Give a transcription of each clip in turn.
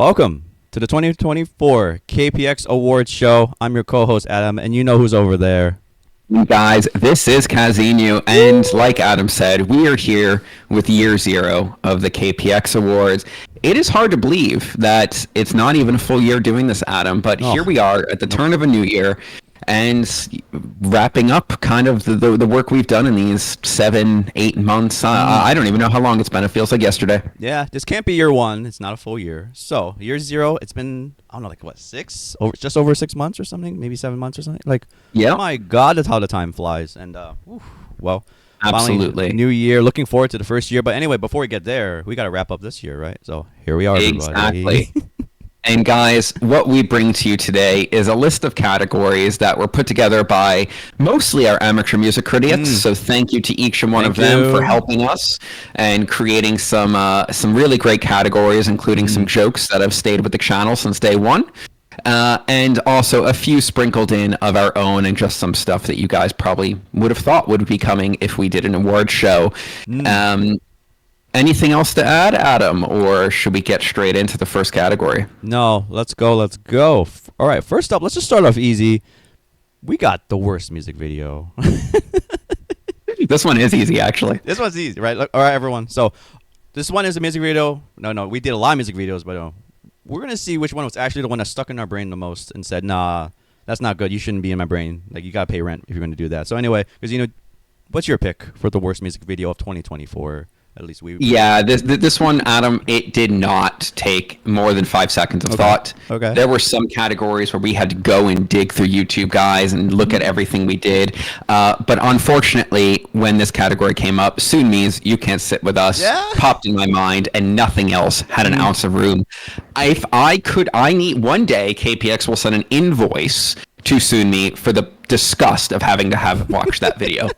Welcome to the 2024 KPX Awards Show. I'm your co-host Adam, and you know who's over there. Guys, this is Kazinu, and like Adam said, we are here with year zero of the KPX Awards. It is hard to believe that it's not even a full year doing this, Adam, but here we are at the turn of a new year and wrapping up kind of the work we've done in these 7-8 months. I don't even know how long it's been. It feels like yesterday. Yeah, this can't be year one. It's not a full year. So year zero, it's been, I don't know, like what, just over 6 months or something, maybe 7 months or something. Like, yeah. Oh my God, that's how the time flies. And well, absolutely, finally, new year. Looking forward to the first year. But anyway, before we get there, we got to wrap up this year, right? So here we are, everybody. Exactly. And guys, what we bring to you today is a list of categories that were put together by mostly our amateur music critics. So thank you to each and one of them for helping us and creating some really great categories, including some jokes that have stayed with the channel since day one. And also a few sprinkled in of our own and just some stuff that you guys probably would have thought would be coming if we did an award show. Anything else to add, Adam, or should we get straight into the first category? No, let's go. All right, first up, let's just start off easy. We got the worst music video. This one is easy, actually. This one's easy, right? All right, everyone. So this one is a music video. No, we did a lot of music videos, but we're going to see which one was actually the one that stuck in our brain the most and said, nah, that's not good. You shouldn't be in my brain. Like, you got to pay rent if you're going to do that. So anyway, because, what's your pick for the worst music video of 2024? At least Yeah, this one, Adam, it did not take more than 5 seconds of thought. Okay. There were some categories where we had to go and dig through YouTube, guys, and look at everything we did. But unfortunately, when this category came up, Soon Me's You Can't Sit With Us popped in my mind, and nothing else had an ounce of room. If I need one day, KPX will send an invoice to Soon Me for the disgust of having to have watched that video.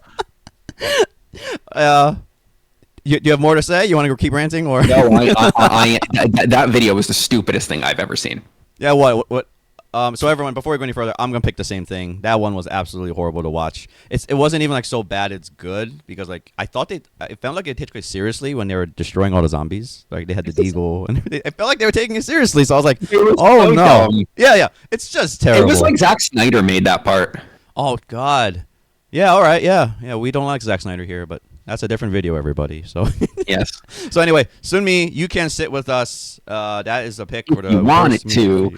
You have more to say? You want to go keep ranting, or no? That video was the stupidest thing I've ever seen. Yeah. What? So everyone, before we go any further, I'm gonna pick the same thing. That one was absolutely horrible to watch. It wasn't even like so bad it's good, because like I thought it felt like it took it seriously when they were destroying all the zombies. Like they had the deagle, and it felt like they were taking it seriously. So I was like, oh so no, dumb. Yeah, it's just terrible. It was like Zack Snyder made that part. Oh God. Yeah. All right. Yeah. We don't like Zack Snyder here, but that's a different video, everybody. So yes. So anyway, Soon Me, You Can't Sit With Us. That is a pick for the. You want it to.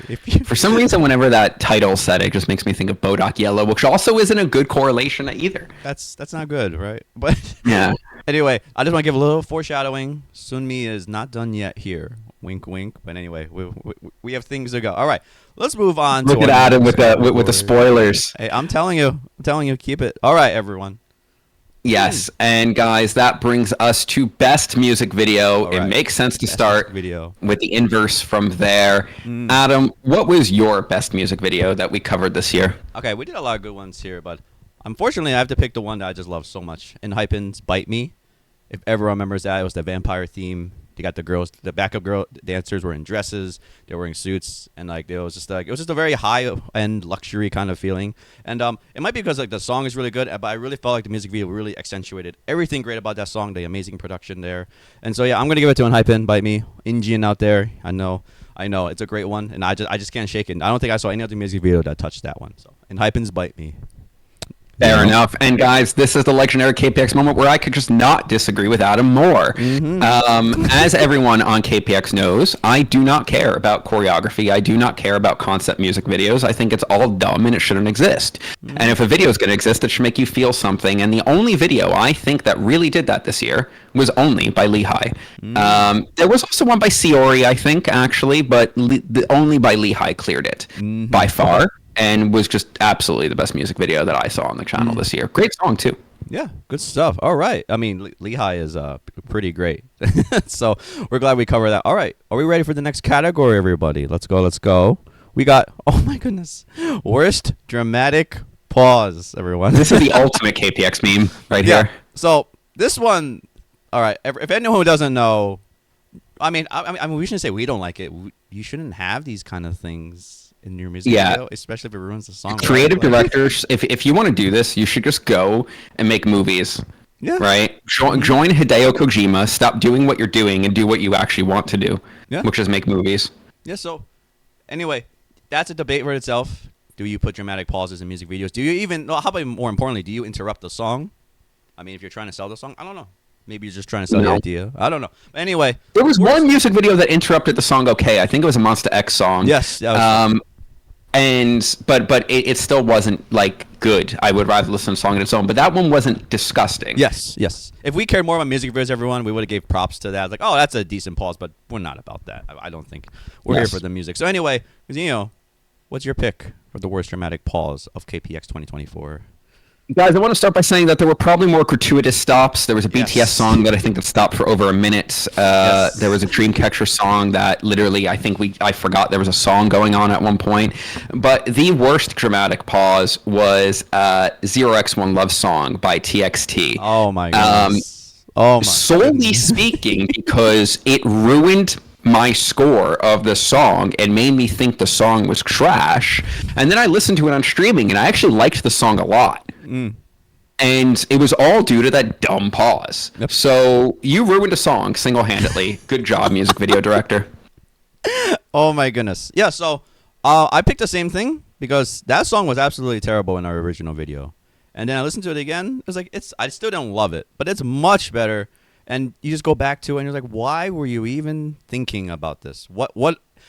For some reason, whenever that title said it, just makes me think of Bodak Yellow, which also isn't a good correlation either. That's not good, right? But yeah. Anyway, I just want to give a little foreshadowing. Soon Me is not done yet here. Wink, wink. But anyway, we have things to go. All right, let's move on. Look at Adam with the spoilers. Hey, I'm telling you, keep it. All right, everyone. Yes, and guys, that brings us to best music video. Right. It makes sense to start with the inverse from there. Adam, what was your best music video that we covered this year? Okay, we did a lot of good ones here, but unfortunately, I have to pick the one that I just love so much. ENHYPEN's Bite Me. If everyone remembers that, it was the vampire theme. They got the backup girl dancers were in dresses, they were wearing suits, and like it was just a very high end luxury kind of feeling. And it might be because like the song is really good, but I really felt like the music video really accentuated everything great about that song, the amazing production there. And so yeah, I'm gonna give it to ENHYPEN, Bite Me. Indian out there, I know it's a great one, and I just can't shake it. I don't think I saw any other music video that touched that one. So ENHYPEN's Bite Me. Fair enough. And guys, this is the legendary KPX moment where I could just not disagree with Adam more. As everyone on KPX knows, I do not care about choreography. I do not care about concept music videos. I think it's all dumb and it shouldn't exist. And if a video is going to exist, it should make you feel something. And the only video I think that really did that this year was Only by Lehigh. There was also one by Siori, I think, actually, but Only by Lehigh cleared it by far. And was just absolutely the best music video that I saw on the channel this year. Great song, too. Yeah, good stuff. All right. I mean, Lehigh is pretty great. So we're glad we covered that. All right. Are we ready for the next category, everybody? Let's go. We got, oh my goodness, worst dramatic pause, everyone. This is the ultimate KPX meme right here. So this one, all right, if anyone who doesn't know, I mean, we shouldn't say we don't like it. You shouldn't have these kind of things in your music video, especially if it ruins the song. Creative directors, if you want to do this, you should just go and make movies. Yeah. Right? Join Hideo Kojima, stop doing what you're doing and do what you actually want to do, which is make movies. Yeah. So anyway, that's a debate for itself. Do you put dramatic pauses in music videos? Do you even? Well, how about more importantly, do you interrupt the song? I mean, if you're trying to sell the song, I don't know. Maybe you're just trying to sell the No. idea. I don't know. But anyway, There was worst- one music video that interrupted the song. Okay, I think it was a Monster X song. Yes. That was But it still wasn't like good. I would rather listen to a song on its own. But that one wasn't disgusting. Yes. Yes. If we cared more about music videos, everyone, we would have gave props to that. Like, oh, that's a decent pause, but we're not about that. I don't think we're Yes. here for the music. So anyway, what's your pick for the worst dramatic pause of KPX 2024? Guys, I want to start by saying that there were probably more gratuitous stops. There was a BTS Yes. song that I think that stopped for over a minute. Yes. There was a Dreamcatcher song that literally I forgot there was a song going on at one point. But the worst dramatic pause was Zero X1 Love Song by TXT. Oh my goodness. Oh my. Solely goodness. speaking, because it ruined my score of the song and made me think the song was trash. And then I listened to it on streaming, and I actually liked the song a lot. And it was all due to that dumb pause. Yep. So you ruined a song single-handedly. Good job, music video director. Oh my goodness. Yeah. So I picked the same thing because that song was absolutely terrible in our original video, and then I listened to it again. It was like I still don't love it, but it's much better. And you just go back to it and you're like, why were you even thinking about this? What?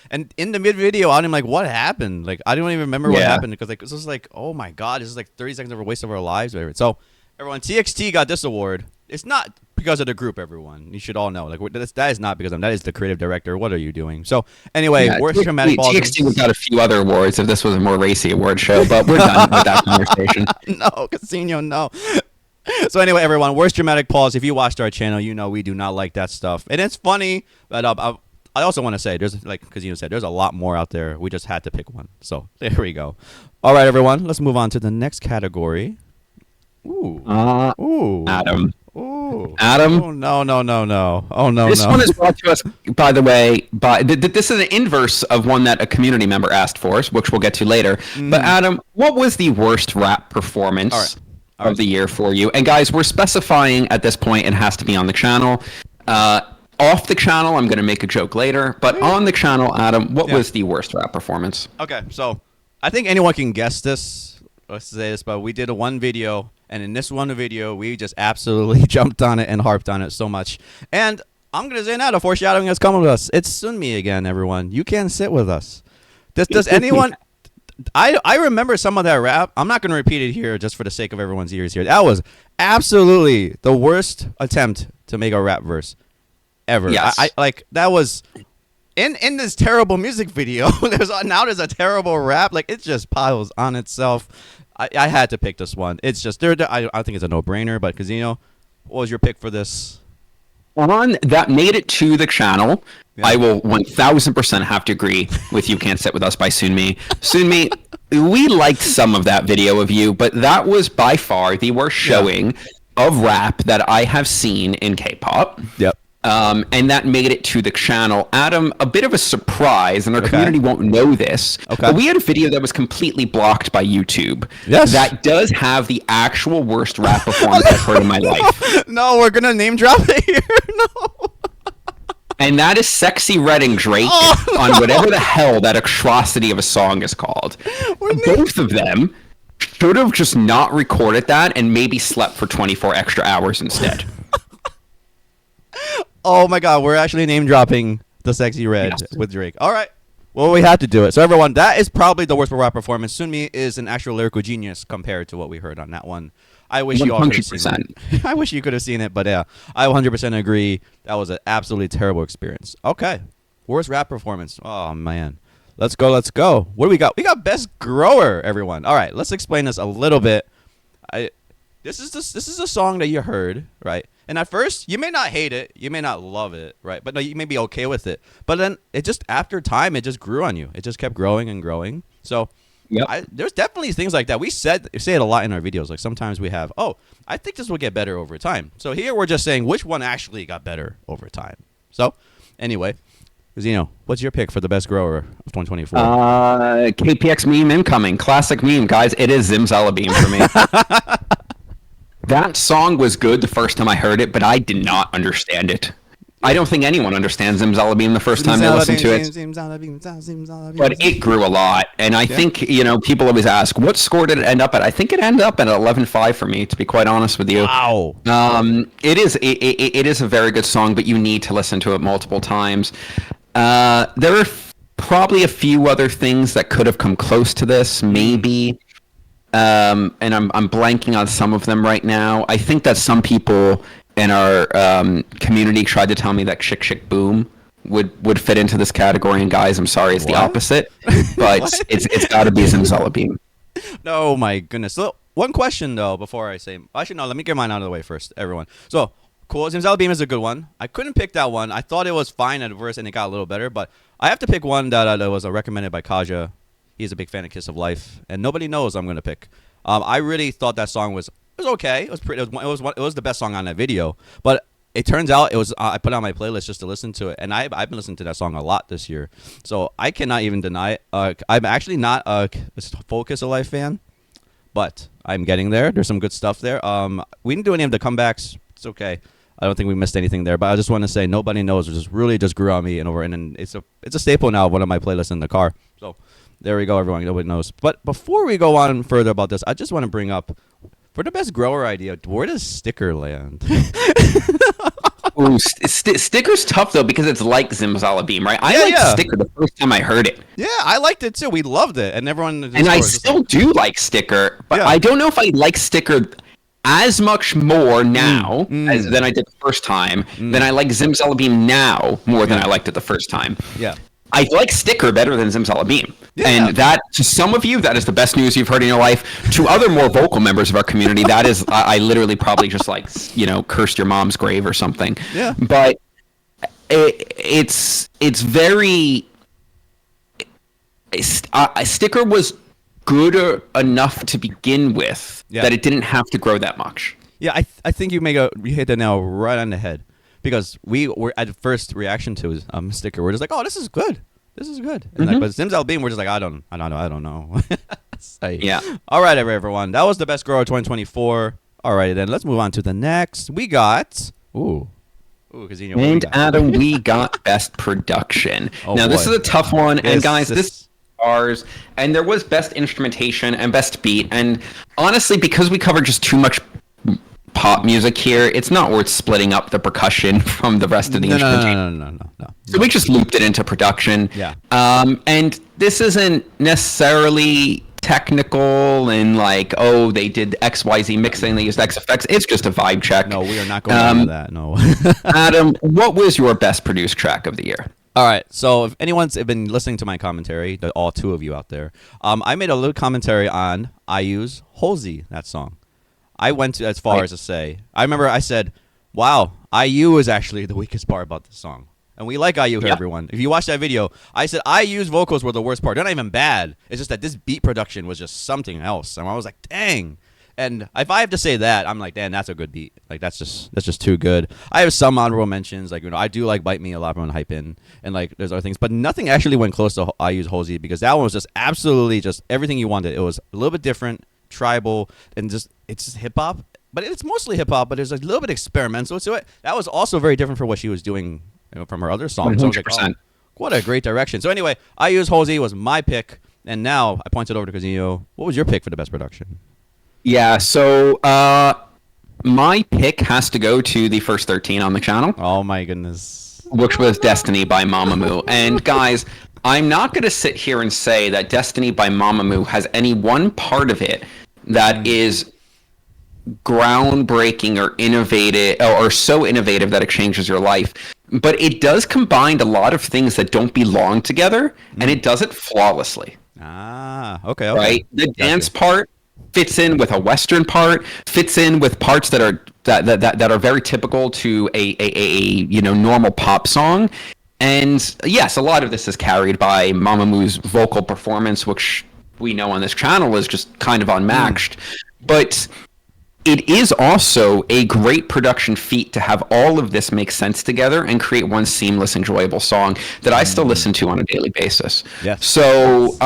And in the mid video, I'm like, what happened? Like, I don't even remember what Yeah. happened because like this was like, oh my god, this is like 30 seconds of a waste of our lives. Whatever. So everyone, TXT got this award. It's not because of the group. Everyone, you should all know. Like that is not because of them. That is the creative director. What are you doing? So anyway, Yeah, worst dramatic pause. TXT would got a few other awards if this was a more racy award show, but we're done with that conversation. No, Casino, no. So anyway, everyone, worst dramatic pause. If you watched our channel, you know we do not like that stuff, and it's funny. But I also want to say, there's like Casino said, there's a lot more out there. We just had to pick one. So there we go. All right, everyone, let's move on to the next category. Ooh, ooh, Adam. ooh, Adam? Oh no, no, no, no. Oh no, This no. one is brought to us, by the way, by this is an inverse of one that a community member asked for us, which we'll get to later. But Adam, what was the worst rap performance All right. of the year for you? And guys, we're specifying at this point it has to be on the channel. Off the channel, I'm going to make a joke later. But on the channel, Adam, what Yeah. was the worst rap performance? Okay, so I think anyone can guess this. Let's say this, but we did a one video, and in this one video, we just absolutely jumped on it and harped on it so much. And I'm gonna say now, the foreshadowing has come with us. It's Sunmi again, everyone. You can sit with us. Does anyone? I remember some of that rap. I'm not gonna repeat it here just for the sake of everyone's ears here. That was absolutely the worst attempt to make a rap verse ever. Yes. I like that was. In this terrible music video, there's a terrible rap. Like it just piles on itself. I had to pick this one. It's just I think it's a no-brainer. But Casino, what was your pick for this? On that made it to the channel. Yeah. I will 1000% have to agree with You Can't Sit With Us by Sunmi. Sunmi, we liked some of that video of you, but that was by far the worst showing of rap that I have seen in K-pop. Yep. And that made it to the channel. Adam, a bit of a surprise, and our Okay. community won't know this, Okay. but we had a video that was completely blocked by YouTube. Yes. That does have the actual worst rap performance I've heard in my life. No, we're gonna name drop it here. No. And that is Sexy Red and Drake on whatever the hell that atrocity of a song is called. Both of them should have just not recorded that and maybe slept for 24 extra hours instead. Oh my God, we're actually name dropping the Sexy Red Yes. with Drake. All right. Well, we had to do it. So everyone, that is probably the worst rap performance. Sunmi is an actual lyrical genius compared to what we heard on that one. I wish you all could have seen 100%. it. I wish you could have seen it, but yeah, I 100% agree. That was an absolutely terrible experience. Okay. Worst rap performance. Oh man. Let's go. Let's go. What do we got? We got best grower, everyone. All right, let's explain this a little bit. This is a song that you heard, right? And at first, you may not hate it, you may not love it, right? But no, you may be okay with it. But then it just after time, it just grew on you. It just kept growing and growing. So Yep. there's definitely things like that. We say it a lot in our videos. Like sometimes we have, oh, I think this will get better over time. So here we're just saying which one actually got better over time. So anyway, Zeno, what's your pick for the best grower of 2024? KPX meme incoming. Classic meme, guys. It is Zimzalabeam for me. That song was good the first time I heard it, but I did not understand it. I don't think anyone understands Zimzalabim the first time they listen to it. But it grew a lot. And I think, people always ask, what score did it end up at? I think it ended up at 11.5 for me, to be quite honest with you. Wow. It is a very good song, but you need to listen to it multiple times. There are probably a few other things that could have come close to this, maybe. And I'm blanking on some of them right now. I think that some people in our community tried to tell me that Chick Chick Boom would fit into this category, and guys, I'm sorry, it's the opposite. But it's got to be Zimzalabim. No, my goodness. So one question though, before I say, actually no, let me get mine out of the way first, everyone. So cool, Zimzalabim is a good one. I couldn't pick that one. I thought it was fine at first, and it got a little better, but I have to pick one that was recommended by Kaja. He's a big fan of Kiss of Life, and nobody knows I'm gonna pick. I really thought that song was okay. It was pretty. It was the best song on that video. But it turns out it was. I put it on my playlist just to listen to it, and I've been listening to that song a lot this year. So I cannot even deny it. I'm actually not a full Kiss of Life fan, but I'm getting there. There's some good stuff there. We didn't do any of the comebacks. It's okay. I don't think we missed anything there. But I just want to say nobody knows. It just really just grew on me and it's a staple now of one of my playlists in the car. So there we go, everyone. Nobody knows. But before we go on further about this, I just want to bring up, for the best grower idea, where does Sticker land? Ooh, Sticker's tough, though, because it's like Zimzalabim, right? I liked Sticker the first time I heard it. Yeah, I liked it, too. We loved it. And everyone... And I still do like Sticker, but I don't know if I like Sticker as much more now than I did the first time, than I like Zimzalabim now more than I liked it the first time. Yeah. I like Sticker better than Zimzalabim. Yeah. And that, to some of you, that is the best news you've heard in your life. To other more vocal members of our community, that is, I literally probably just cursed your mom's grave or something. Yeah. But it's very... Sticker was good enough to begin with that it didn't have to grow that much. Yeah, I think you hit the nail right on the head. Because we were at first reaction to Sticker, we're just like, oh, this is good. This is good. And but Zimzalabim, we're just like, I don't know. Yeah. All right, everyone. That was the best grower 2024. All right, then let's move on to the next. We got Casino. And Adam, we got best production. Now, this is a tough one, and guys, this is ours. And there was best instrumentation and best beat. And honestly, because we covered just too much pop music here, it's not worth splitting up the percussion from the rest of the instrumentation. No. So we just looped it into production. Yeah. And this isn't necessarily technical and like, oh, they did XYZ mixing, they used XFX. It's just a vibe check. No, we are not going into that. No. Adam, what was your best produced track of the year? All right, so if anyone's been listening to my commentary, all two of you out there, I made a little commentary on IU's Halsey, that song. I went as far as to say, I remember I said, wow, IU is actually the weakest part about this song. And we like IU here, everyone. If you watch that video, I said IU's vocals were the worst part. They're not even bad. It's just that this beat production was just something else. And I was like, dang. And if I have to say that, I'm like, damn, that's a good beat. Like, that's just too good. I have some honorable mentions. Like, I do like Bite Me a lot from Hype In. And, like, there's other things. But nothing actually went close to IU's Halsey because that one was just absolutely just everything you wanted. It was a little bit different, tribal, and it's just hip hop, but it's mostly hip hop. But there's a little bit experimental to it. That was also very different from what she was doing from her other songs. 100%. So I was like, oh, what a great direction. So anyway, IU's Halsey was my pick, and now I point it over to Casino. What was your pick for the best production? Yeah, so my pick has to go to the first 13 on the channel. Oh my goodness. Which was Destiny by Mamamoo. And guys, I'm not going to sit here and say that Destiny by Mamamoo has any one part of it that is groundbreaking or innovative or so innovative that it changes your life. But it does combine a lot of things that don't belong together, and it does it flawlessly. Okay. Right? The dance part fits in with a Western part, fits in with parts that are very typical to a normal pop song. And yes, a lot of this is carried by Mamamoo's vocal performance, which we know on this channel is just kind of unmatched. But it is also a great production feat to have all of this make sense together and create one seamless, enjoyable song that I still listen to on a daily basis. Yes. So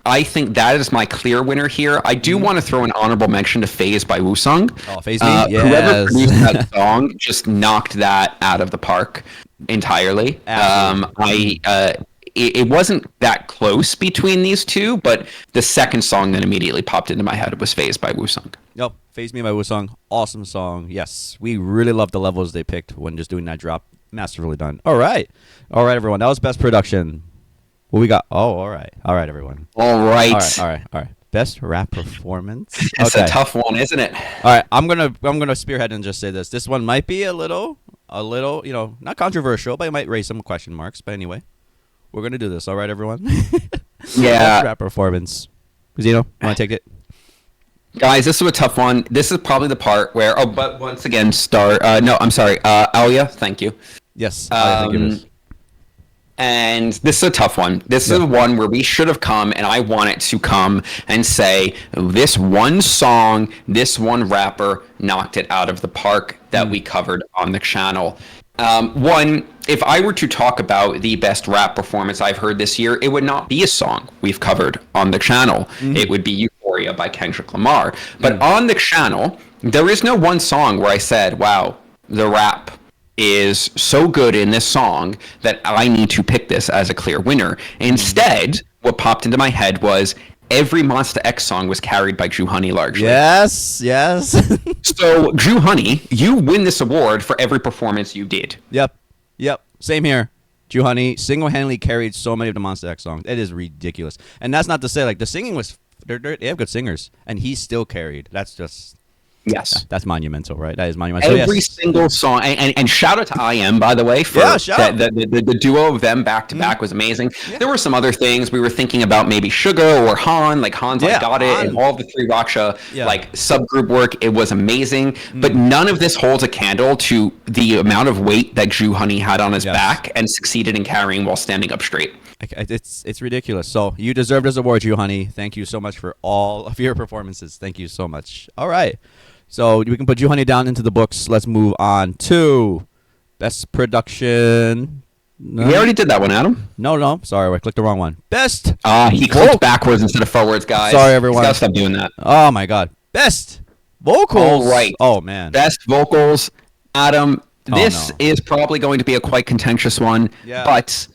I think that is my clear winner here. I do want to throw an honorable mention to Phase by Wusung. Oh, Phase Me? Yes. Whoever produced that song just knocked that out of the park entirely. It wasn't that close between these two, but the second song that immediately popped into my head was Phase by Wusung. Yep, Phase Me by Wusung. Awesome song. Yes, we really love the levels they picked when just doing that drop. Masterfully done. All right, everyone. That was best production. What we got? Oh, all right, everyone. All right. Best rap performance. It's a tough one, isn't it? All right, I'm gonna spearhead and just say this. This one might be a little, not controversial, but it might raise some question marks. But anyway, we're gonna do this. All right, everyone. Yeah. Best rap performance. Zeno, you want to take it? Guys, this is a tough one. This is probably the part where. Oh, but once again, Alia, thank you. Yes. Thank you. And this is a tough one. This is one where we should have come, and I want it to come and say, this one song, this one rapper knocked it out of the park that we covered on the channel. One, if I were to talk about the best rap performance I've heard this year, it would not be a song we've covered on the channel. It would be Euphoria by Kendrick Lamar. But on the channel, there is no one song where I said, wow, the rap is so good in this song that I need to pick this as a clear winner. Instead, what popped into my head was every Monsta X song was carried by Drew Honey largely. Yes. So, Drew Honey, you win this award for every performance you did. Yep. Same here. Drew Honey single-handedly carried so many of the Monsta X songs. It is ridiculous. And that's not to say, like, the singing was... They have good singers, and he still carried. That's just... Yes. That's monumental, right? That is monumental. Every single song. And shout out to IM, by the way, for the duo of them back-to-back was amazing. Yeah. There were some other things. We were thinking about maybe Suga or Han, like Han's like Got It, and all the three Raksha like subgroup work. It was amazing. But none of this holds a candle to the amount of weight that Drew Honey had on his back and succeeded in carrying while standing up straight. It's ridiculous. So you deserve this award, Drew Honey. Thank you so much for all of your performances. Thank you so much. All right. So we can put Drew Honey down into the books. Let's move on to best production. No. We already did that one, Adam. No. Sorry, I clicked the wrong one. Best. He clicked backwards instead of forwards, guys. Sorry, everyone. He's gotta stop doing that. Oh my God. Best vocals. All right. Oh man. Best vocals, Adam. This is probably going to be a quite contentious one. Yeah. But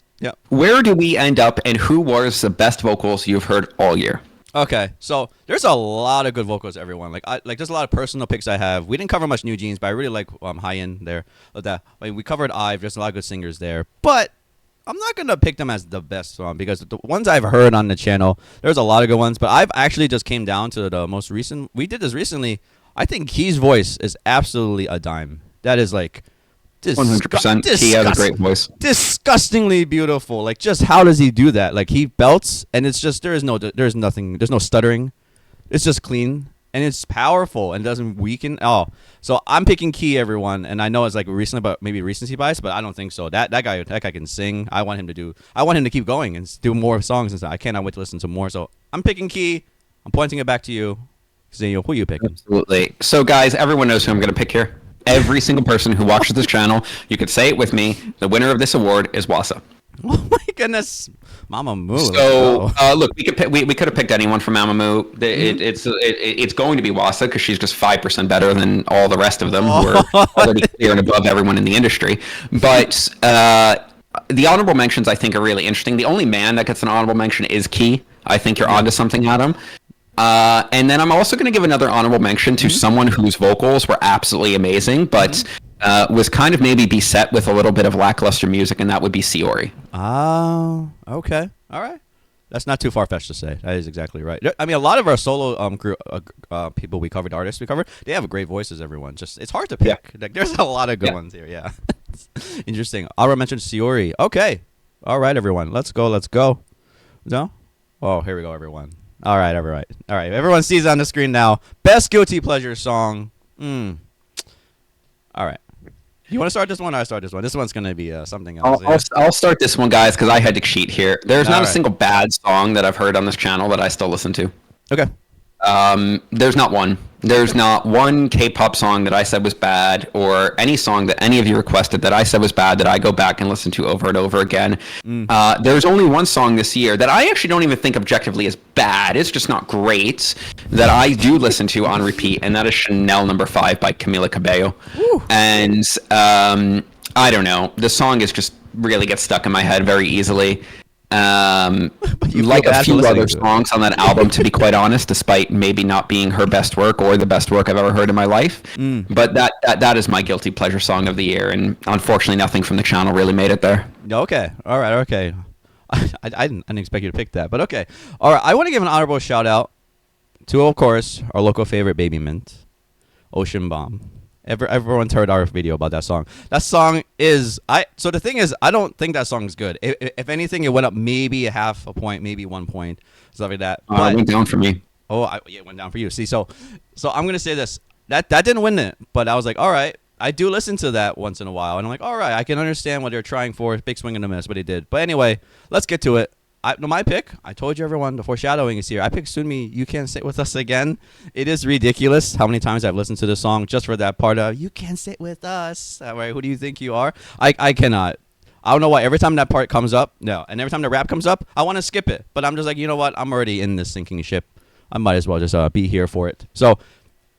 where do we end up, and who was the best vocals you've heard all year? Okay, so there's a lot of good vocals, everyone. There's a lot of personal picks I have. We didn't cover much New Jeans, but I really like High End there. We covered IVE. There's a lot of good singers there, but I'm not gonna pick them as the best song because the ones I've heard on the channel, there's a lot of good ones. But I've actually just came down to the most recent. We did this recently. I think Key's voice is absolutely a dime. That is like 100%. He has a great voice. Disgustingly beautiful. Like, just how does he do that? Like, he belts, and it's just there's nothing. There's no stuttering. It's just clean, and it's powerful, and doesn't weaken. Oh, so I'm picking Key, everyone, and I know it's like recently, but maybe recency bias, but I don't think so. That guy can sing. I want him to keep going and do more songs and stuff. I cannot wait to listen to more. So I'm picking Key. I'm pointing it back to you. Zeno, who are you picking? Absolutely. So, guys, everyone knows who I'm going to pick here. Every single person who watches this channel, you could say it with me. The winner of this award is Wassa. Oh my goodness, Mamamoo. So look, we could have picked anyone from Mamamoo. It's going to be Wassa because she's just 5% better than all the rest of them who are already clear and above everyone in the industry. But the honorable mentions I think are really interesting. The only man that gets an honorable mention is Key. I think you're onto something, Adam. And then I'm also going to give another honorable mention to someone whose vocals were absolutely amazing, but was kind of maybe beset with a little bit of lackluster music, and that would be Siori. Oh, okay. All right. That's not too far-fetched to say. That is exactly right. I mean, a lot of our solo people we covered, artists we covered, they have great voices, everyone. Just it's hard to pick. Yeah. Like, there's a lot of good ones here, yeah. Interesting. I'll mention Siori. Okay. All right, everyone. Let's go. No? Oh, here we go, everyone. All right. Everyone sees on the screen now. Best guilty pleasure song. All right. You want to start this one? Or I start this one. This one's gonna be something else. I'll start this one, guys, because I had to cheat here. There's not a single bad song that I've heard on this channel that I still listen to. Okay. There's not one. There's not one K-pop song that I said was bad, or any song that any of you requested that I said was bad that I go back and listen to over and over again. There's only one song this year that I actually don't even think objectively is bad. It's just not great, that I do listen to on repeat, and that is Chanel Number 5 by Camila Cabello. Woo. And I don't know. The song is just really gets stuck in my head very easily. You Like feel a bad for few listening other to it. songs on that album, to be quite honest, despite maybe not being her best work or the best work I've ever heard in my life. But that is my guilty pleasure song of the year, and unfortunately, nothing from the channel really made it there. Okay. All right. Okay. I didn't expect you to pick that, but okay. All right. I want to give an honorable shout out to, of course, our local favorite, Baby Mint, Ocean Bomb. Everyone's heard our video about that song. That song is So the thing is, I don't think that song is good. If anything, it went up maybe a half a point, maybe 1 point, stuff like that. It went down for me. Yeah, it went down for you. See, so I'm gonna say this. That didn't win it, but I was like, all right. I do listen to that once in a while, and I'm like, all right, I can understand what they're trying for. Big swing and a miss, but he did. But anyway, let's get to it. My pick, I told you everyone, the foreshadowing is here. I picked Sunmi, You Can't Sit With Us Again. It is ridiculous how many times I've listened to this song just for that part of, You Can't Sit With Us. All right, who do you think you are? I cannot. I don't know why. Every time that part comes up, no. And every time the rap comes up, I want to skip it. But I'm just like, you know what? I'm already in this sinking ship. I might as well just be here for it. So,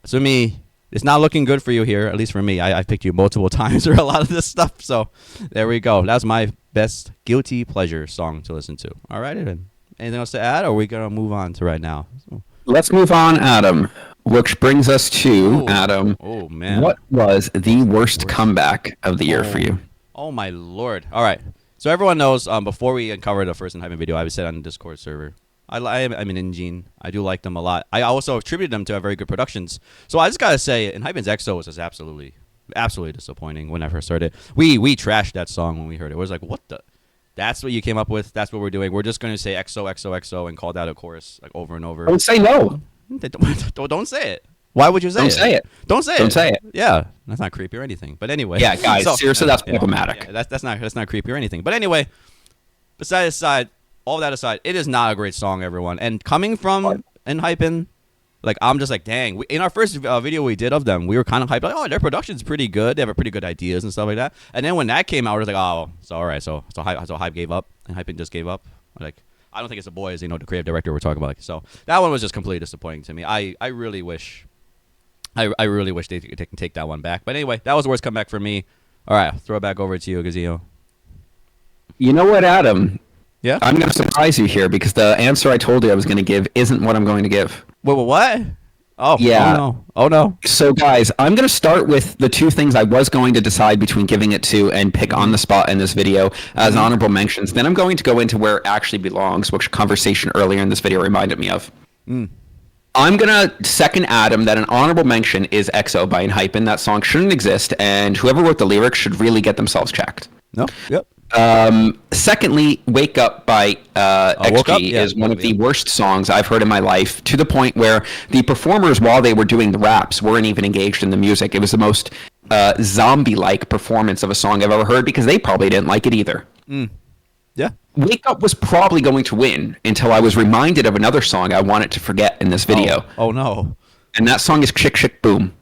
Sunmi, it's not looking good for you here, at least for me. I picked you multiple times for a lot of this stuff. So there we go. That's my best guilty pleasure song to listen to. All right, Evan. Anything else to add, or are we going to move on to right now? Let's move on, Adam. Which brings us to, Adam, Oh, man. what was the worst comeback of the year for you? Oh, my Lord. All right. So everyone knows, before we uncovered the first Enhypen video, I said on the Discord server, I'm an Ingene. I do like them a lot. I also attributed them to very good productions. So I just got to say, Enhypen's EXO was just absolutely disappointing when I first heard it. We trashed that song when we heard it. It was like, what the? That's what you came up with? That's what we're doing? We're just going to say EXO, EXO, EXO and call that a chorus like over and over. Don't say no. Don't say it. Why would you say it? Don't say it. Don't say it. Don't say it. Yeah, that's not creepy or anything. But anyway. Yeah, guys, seriously, that's problematic. Yeah, that's not creepy or anything. But anyway, all that aside, it is not a great song, everyone. And coming from Enhypen, like, I'm just like, dang. In our first video we did of them, we were kind of hyped, like, oh, their production's pretty good. They have pretty good ideas and stuff like that. And then when that came out, we was like, oh, so all right. So Hype gave up, and Enhypen just gave up. Like, I don't think it's the boys, the creative director we're talking about. Like, so that one was just completely disappointing to me. I really wish they can take that one back. But anyway, that was the worst comeback for me. All right, throw it back over to you, Gazillo. You know what, Adam? Yeah? I'm going to surprise you here because the answer I told you I was going to give isn't what I'm going to give. What? Oh, yeah. Oh, no. So, guys, I'm going to start with the two things I was going to decide between giving it to and pick on the spot in this video as honorable mentions. Then I'm going to go into where it actually belongs, which conversation earlier in this video reminded me of. I'm going to second Adam that an honorable mention is EXO by Enhypen. That song shouldn't exist, and whoever wrote the lyrics should really get themselves checked. No? Yep. Secondly, Wake Up by XG is one of the worst songs I've heard in my life, to the point where the performers, while they were doing the raps, weren't even engaged in the music. It was the most zombie-like performance of a song I've ever heard because they probably didn't like it either. Yeah. Wake Up was probably going to win until I was reminded of another song I wanted to forget in this video. Oh no. And that song is Chick Chick Boom.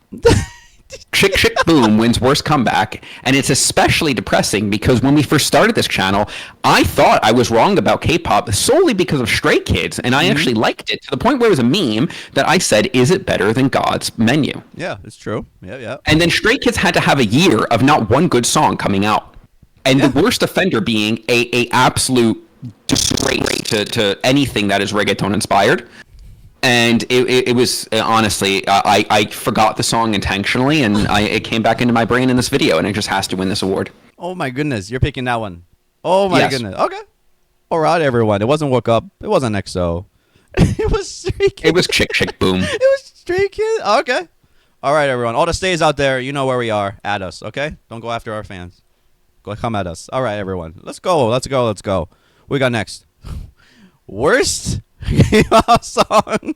Chick Chick Boom wins worst comeback, and it's especially depressing because when we first started this channel, I thought I was wrong about K-pop solely because of Stray Kids, and I actually liked it to the point where it was a meme that I said, is it better than God's Menu? Yeah, it's true. Yeah. And then Stray Kids had to have a year of not one good song coming out. And the worst offender being a absolute disgrace to anything that is reggaeton inspired. And it was honestly, I forgot the song intentionally, and it came back into my brain in this video, and it just has to win this award. Oh my goodness, you're picking that one. Oh my Yes. goodness. Okay. All right, everyone. It wasn't Woke Up. It wasn't EXO. It was Stray Kids. It was Chick Chick Boom. It was Stray Kids. Okay. All right, everyone. All the stays out there, you know where we are. At us, okay? Don't go after our fans. Come at us. All right, everyone. Let's go. What we got next? Worst K-pop song.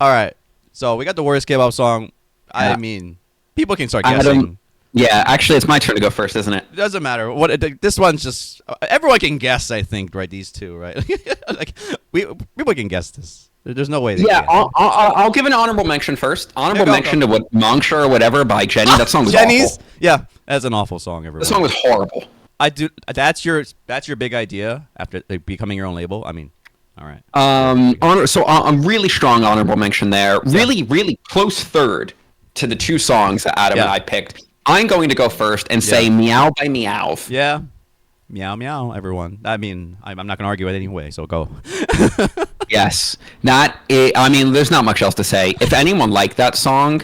All right. So we got the worst K-pop song. Yeah. I mean, people can start guessing. Yeah, actually, it's my turn to go first, isn't it? It doesn't matter. This one's just everyone can guess. I think, right? These two, right? Like people can guess this. There's no way they Yeah, can't. I'll give an honorable mention first. Honorable go, mention to what Mongsha or whatever by Jenny. That song was Jenny's. awful. Yeah, that's an awful song. Everyone. The song was horrible. I do. That's your big idea after like, becoming your own label. I mean, all right. A really strong honorable mention there. Really, really close third to the two songs that Adam and I picked. I'm going to go first and say Meow by Meowth. Yeah. Meow meow, everyone. I mean, I'm not going to argue it anyway, so go. Yes. I mean, there's not much else to say. If anyone liked that song,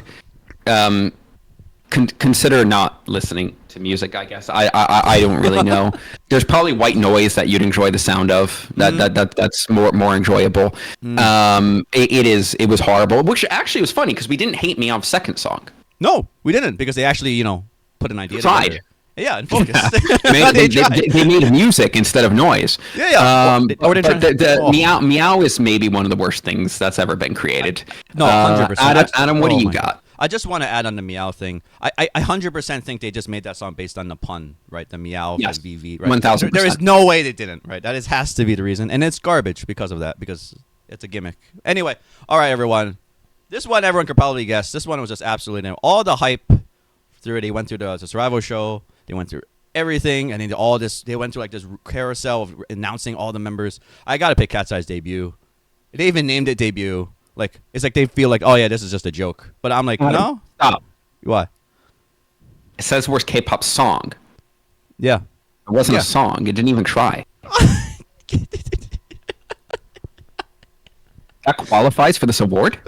consider not listening to music, I guess. I don't really know. There's probably white noise that you'd enjoy the sound of. That's more enjoyable. It was horrible, which actually was funny because we didn't hate Meowth's second song. No, we didn't because they actually, put an idea Tried. together. Yeah, and focus. They made music instead of noise. Yeah. Meow is maybe one of the worst things that's ever been created. No, 100%. Adam, what do you my got? God. I just want to add on the meow thing. I 100% think they just made that song based on the pun, right? The meow Yes, and VV, right? 1000%. There is no way they didn't, right? That has to be the reason, and it's garbage because of that, because it's a gimmick. Anyway, all right, everyone. This one everyone could probably guess. This one was just absolutely all the hype through it. They went through the Survival show. They went through everything, and then they went through like this carousel of announcing all the members. I gotta pick Cat's Eye's debut. They even named it debut. Like it's like they feel like, oh yeah, this is just a joke. But I'm like, no, stop. Why? It says worst K-pop song. Yeah, It wasn't a song. It didn't even try. That qualifies for this award?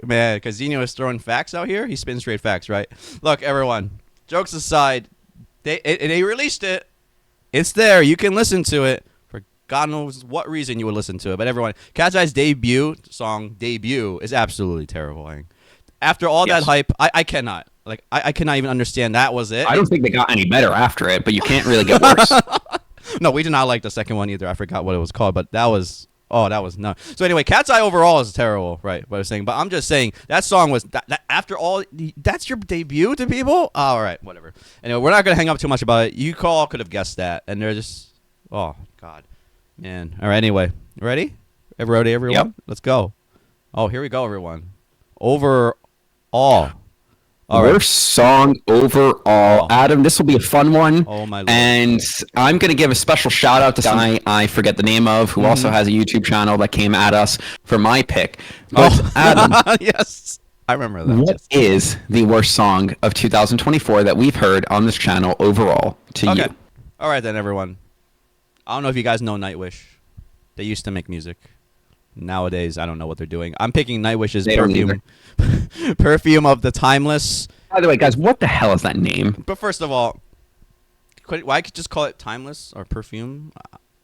Man, because Zeno is throwing facts out here. He spins straight facts, right? Look, everyone. Jokes aside, they released it. It's there. You can listen to it. For God knows what reason you would listen to it. But everyone, Cat's Eye's debut is absolutely terrifying. After all that hype, I cannot. Like, I cannot even understand that was it. I don't think they got any better after it, but you can't really get worse. No, we did not like the second one either. I forgot what it was called, but that was no. So anyway, Cat's Eye overall is terrible, right? What I was saying, but I'm just saying that song was that after all, that's your debut to people. All right, whatever. Anyway, we're not gonna hang up too much about it. You all could have guessed that, and they're just, oh God, man. All right, anyway, ready? Everyone, Yep. Let's go. Oh, here we go, everyone. Overall. Worst song overall. Adam, this will be a fun one. Oh, my Lord. And I'm going to give a special shout out to someone I forget the name of, who also has a YouTube channel that came at us for my pick. But Adam, Yes, I remember that. what is the worst song of 2024 that we've heard on this channel overall to you? All right, then, everyone. I don't know if you guys know Nightwish. They used to make music. Nowadays, I don't know what they're doing. I'm picking Nightwish's Perfume. Perfume of the Timeless. By the way, guys, what the hell is that name? But first of all, why could just call it Timeless or Perfume?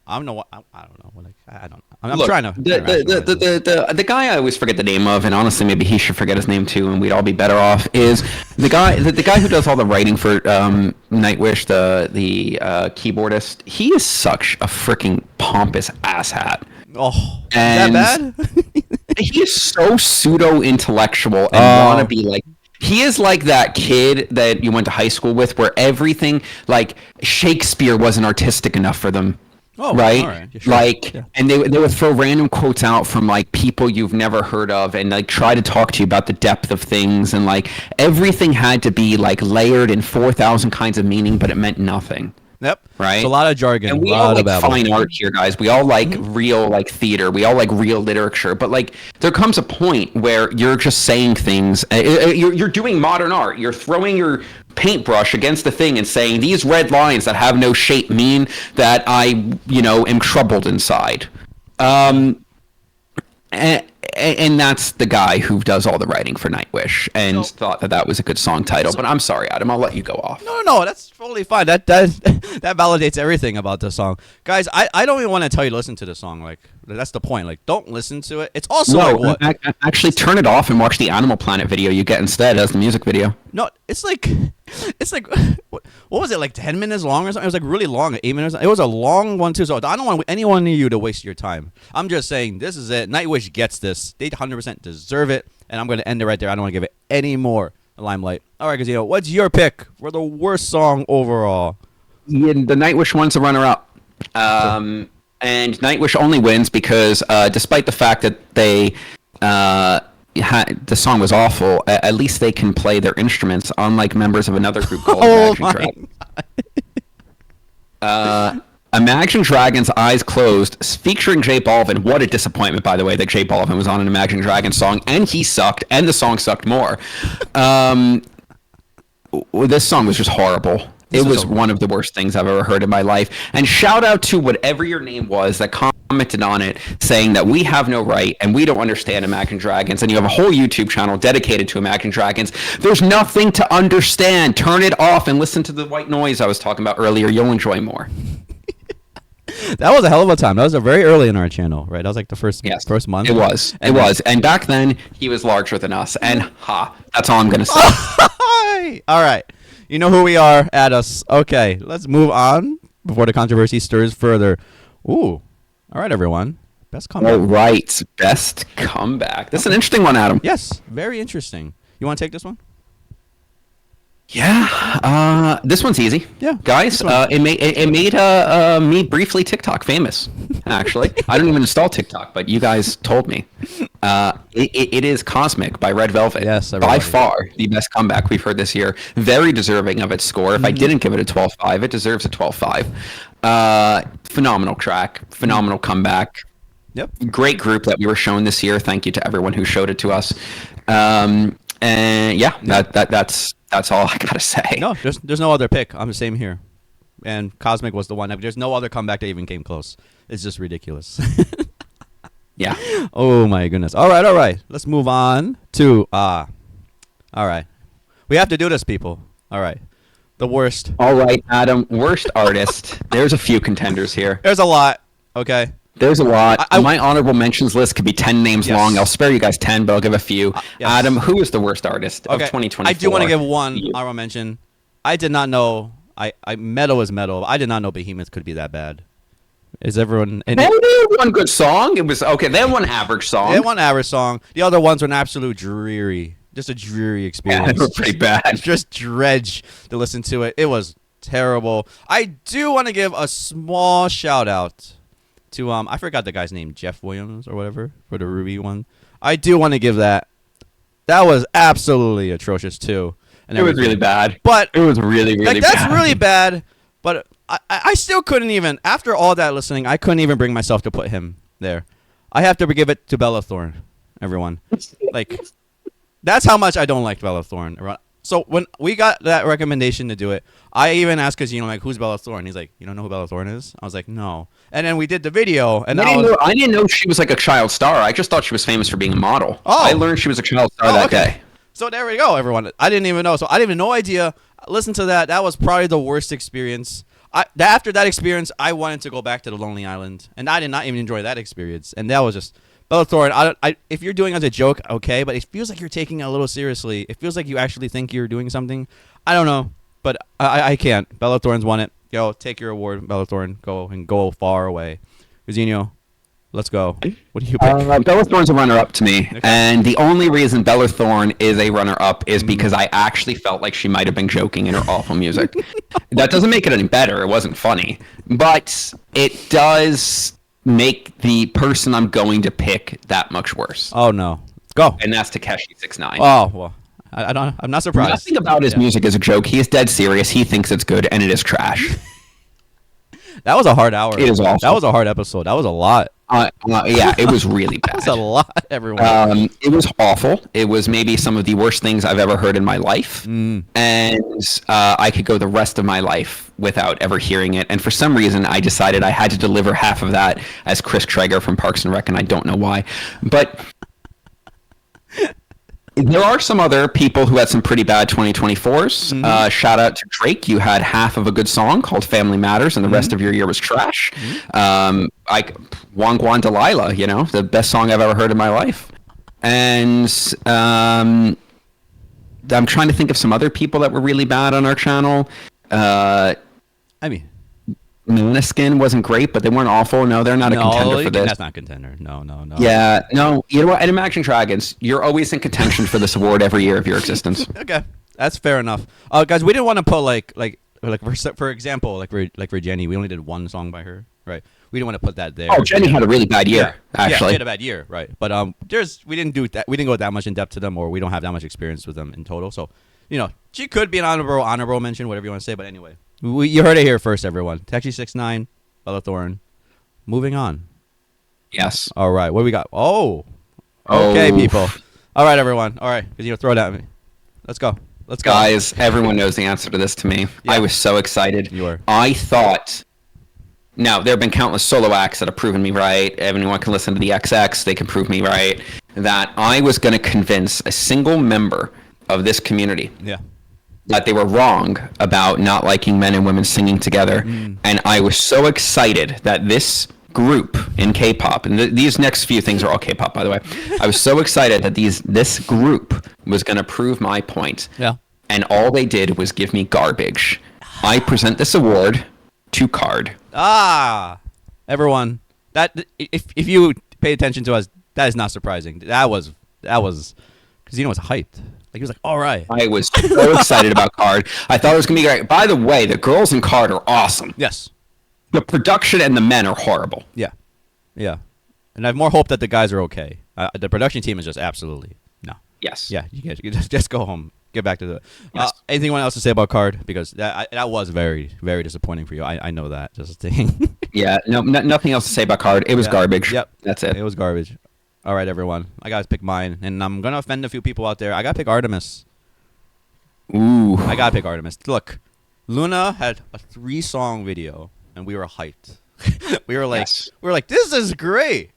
I don't know what. I don't know. I don't. I'm Look, trying to. the guy I always forget the name of, and honestly, maybe he should forget his name too, and we'd all be better off. Is the guy who does all the writing for Nightwish, the keyboardist? He is such a freaking pompous asshat. Oh, And is that bad? He is so pseudo intellectual and want to be like. He is like that kid that you went to high school with, where everything like Shakespeare wasn't artistic enough for them. Oh, right? all right. Yeah, sure. Like, Yeah. and they would throw random quotes out from like people you've never heard of, and like try to talk to you about the depth of things, and like everything had to be like layered in 4,000 kinds of meaning, but it meant nothing. Yep. Right? It's a lot of jargon. And we a all lot like of babble. fine art here, guys. We all like real like theater. We all like real literature. But like, there comes a point where you're just saying things. You're doing modern art. You're throwing your paintbrush against the thing and saying these red lines that have no shape mean that I, am troubled inside. And that's the guy who does all the writing for Nightwish, and thought that was a good song title. But I'm sorry, Adam. I'll let you go off. No, that's totally fine. That validates everything about the song, guys. I don't even want to tell you to listen to the song. Like, that's the point. Like, don't listen to it. It's also like what? Actually, turn it off and watch the Animal Planet video you get instead as the music video. No, it's like what was it, like 10 minutes long or something? It was like really long, 8 minutes. It was a long one too. So I don't want anyone near you to waste your time. I'm just saying this is it. Nightwish gets this. They 100% deserve it, and I'm gonna end it right there. I don't want to give it any more limelight. All right, Gazino, what's your pick for the worst song overall? Yeah, the Nightwish one's a runner-up. And Nightwish only wins because, despite the fact that they the song was awful, at least they can play their instruments, unlike members of another group called Imagine Dragons. Imagine Dragons' Eyes Closed, featuring J Balvin. What a disappointment, by the way, that J Balvin was on an Imagine Dragons song, and he sucked, and the song sucked more. This song was just horrible. It was one of the worst things I've ever heard in my life. And shout out to whatever your name was that commented on it, saying that we have no right and we don't understand Imagine Dragons, and you have a whole YouTube channel dedicated to Imagine Dragons. There's nothing to understand. Turn it off and listen to the white noise I was talking about earlier. You'll enjoy more. That was a hell of a time. That was very early in our channel, right? That was like the first month. It was. It was. And back then, he was larger than us. And that's all I'm going to say. All right. You know who we are. At us. Okay, let's move on before the controversy stirs further. Ooh. All right, everyone. Best comeback. All right. Best comeback. This is an interesting one, Adam. Yes. Very interesting. You want to take this one? Yeah, this one's easy. Yeah, guys, it made me briefly TikTok famous. Actually, I don't even install TikTok, but you guys told me. It is Cosmic by Red Velvet. Yes, by far the best comeback we've heard this year. Very deserving of its score. If I didn't give it a 12.5, it deserves a 12.5. Phenomenal track, phenomenal comeback. Yep. Great group that we were shown this year. Thank you to everyone who showed it to us. And yeah, that's all I gotta say. No, there's no other pick. I'm the same here, and Cosmic was the one. There's no other comeback that even came close. It's just ridiculous. Yeah. Oh my goodness. All right. Let's move on to all right. We have to do this, people. All right. The worst. All right, Adam. Worst artist. There's a few contenders here. There's a lot. Okay. There's a lot. My honorable mentions list could be 10 names long. I'll spare you guys 10, but I'll give a few. Yes. Adam, who is the worst artist of 2024? I do want to give one honorable mention. I did not know. Metal is metal. I did not know Behemoth could be that bad. Is everyone? They had one good song. It was okay. They had one average song. They had one average song. The other ones were an absolute dreary. Just a dreary experience. Yeah, they were pretty bad. Just dredge to listen to it. It was terrible. I do want to give a small shout out to I forgot the guy's name, Jeff Williams or whatever, for the Ruby one. I do want to give that. That was absolutely atrocious too. And it was really bad. But it was really bad. That's really bad. But I still couldn't even, after all that listening, I couldn't even bring myself to put him there. I have to give it to Bella Thorne, everyone. Like, that's how much I don't like Bella Thorne. So when we got that recommendation to do it, I even asked Kazino, like, who's Bella Thorne? He's like, you don't know who Bella Thorne is? I was like, no. And then we did the video, and I didn't know she was like a child star. I just thought she was famous for being a model. Oh. I learned she was a child star that day. So there we go, everyone. I didn't even know. So I didn't even no idea. Listen to that. That was probably the worst experience. After that experience, I wanted to go back to the Lonely Island, and I did not even enjoy that experience. And that was just Bella Thorne. If you're doing it as a joke, okay, but it feels like you're taking it a little seriously. It feels like you actually think you're doing something. I don't know, but I can't. Bella Thorne's won it. Yo, take your award, Bella Thorne. Go far away. Eugenio, let's go. What do you pick? Bella Thorne's a runner-up to me, and the only reason Bella Thorne is a runner-up is because I actually felt like she might have been joking in her awful music. That doesn't make it any better. It wasn't funny, but it does make the person I'm going to pick that much worse. Oh no, let's go. And that's Tekashi 6ix9ine. Oh well, I'm not surprised. Nothing about his music is a joke. He is dead serious. He thinks it's good, and it is trash. That was a hard hour. It is awful. That was a hard episode. That was a lot. Yeah, it was really bad. That was a lot, everyone. It was awful. It was maybe some of the worst things I've ever heard in my life. And I could go the rest of my life without ever hearing it. And for some reason, I decided I had to deliver half of that as Chris Traeger from Parks and Rec, and I don't know why. But there are some other people who had some pretty bad 2024s. Shout out to Drake. You had half of a good song called Family Matters, and the rest of your year was trash. Wangwan Delilah, the best song I've ever heard in my life. And I'm trying to think of some other people that were really bad on our channel. Måneskin wasn't great, but they weren't awful. No, they're not a contender for this. That's not a contender. No. Yeah, no. You know what? At Imagine Dragons, you're always in contention for this award every year of your existence. Okay, that's fair enough. Guys, we didn't want to put like like for example, like for Jenny, we only did one song by her, right? We didn't want to put that there. Oh, Jenny had a really bad year, Yeah, she actually. had a bad year, right? But we didn't do that. We didn't go that much in depth to them, or we don't have that much experience with them in total. So, she could be an honorable mention, whatever you want to say. But anyway, you heard it here first, everyone. Taxi 6ix9ine, Bella Thorne. Moving on. Yes. All right, what do we got? Oh, okay, people. All right, everyone. All right, throw it at me. Let's go. Let's go. Guys, everyone knows the answer to this to me. Yeah. I was so excited. You were. I thought. Now, there have been countless solo acts that have proven me right. Everyone can listen to the XX. They can prove me right. That I was going to convince a single member of this community Yeah. that they were wrong about not liking men and women singing together. And I was so excited that this group in K-pop, and these next few things are all K-pop, by the way. I was so excited that this group was going to prove my point. Yeah. And all they did was give me garbage. I present this award to KARD. Everyone, that if you pay attention to us, that is not surprising. That was because was hyped. Like, he was like, all right. I was so excited about KARD. I thought it was going to be great. By the way, the girls in KARD are awesome. Yes. The production and the men are horrible. Yeah. Yeah. And I have more hope that the guys are okay. The production team is just absolutely no. Yes. Yeah. You just go home. Get back to the. Yes. Anything else to say about KARD? Because that was very, very disappointing for you. I know that. Just saying. Yeah. No. Nothing else to say about KARD. It was garbage. Yep. That's it. It was garbage. All right, everyone. I gotta pick mine, and I'm gonna offend a few people out there. I gotta pick Artemis. Ooh. I gotta pick Artemis. Look, Luna had a 3-song video, and we were hyped. we were like, this is great.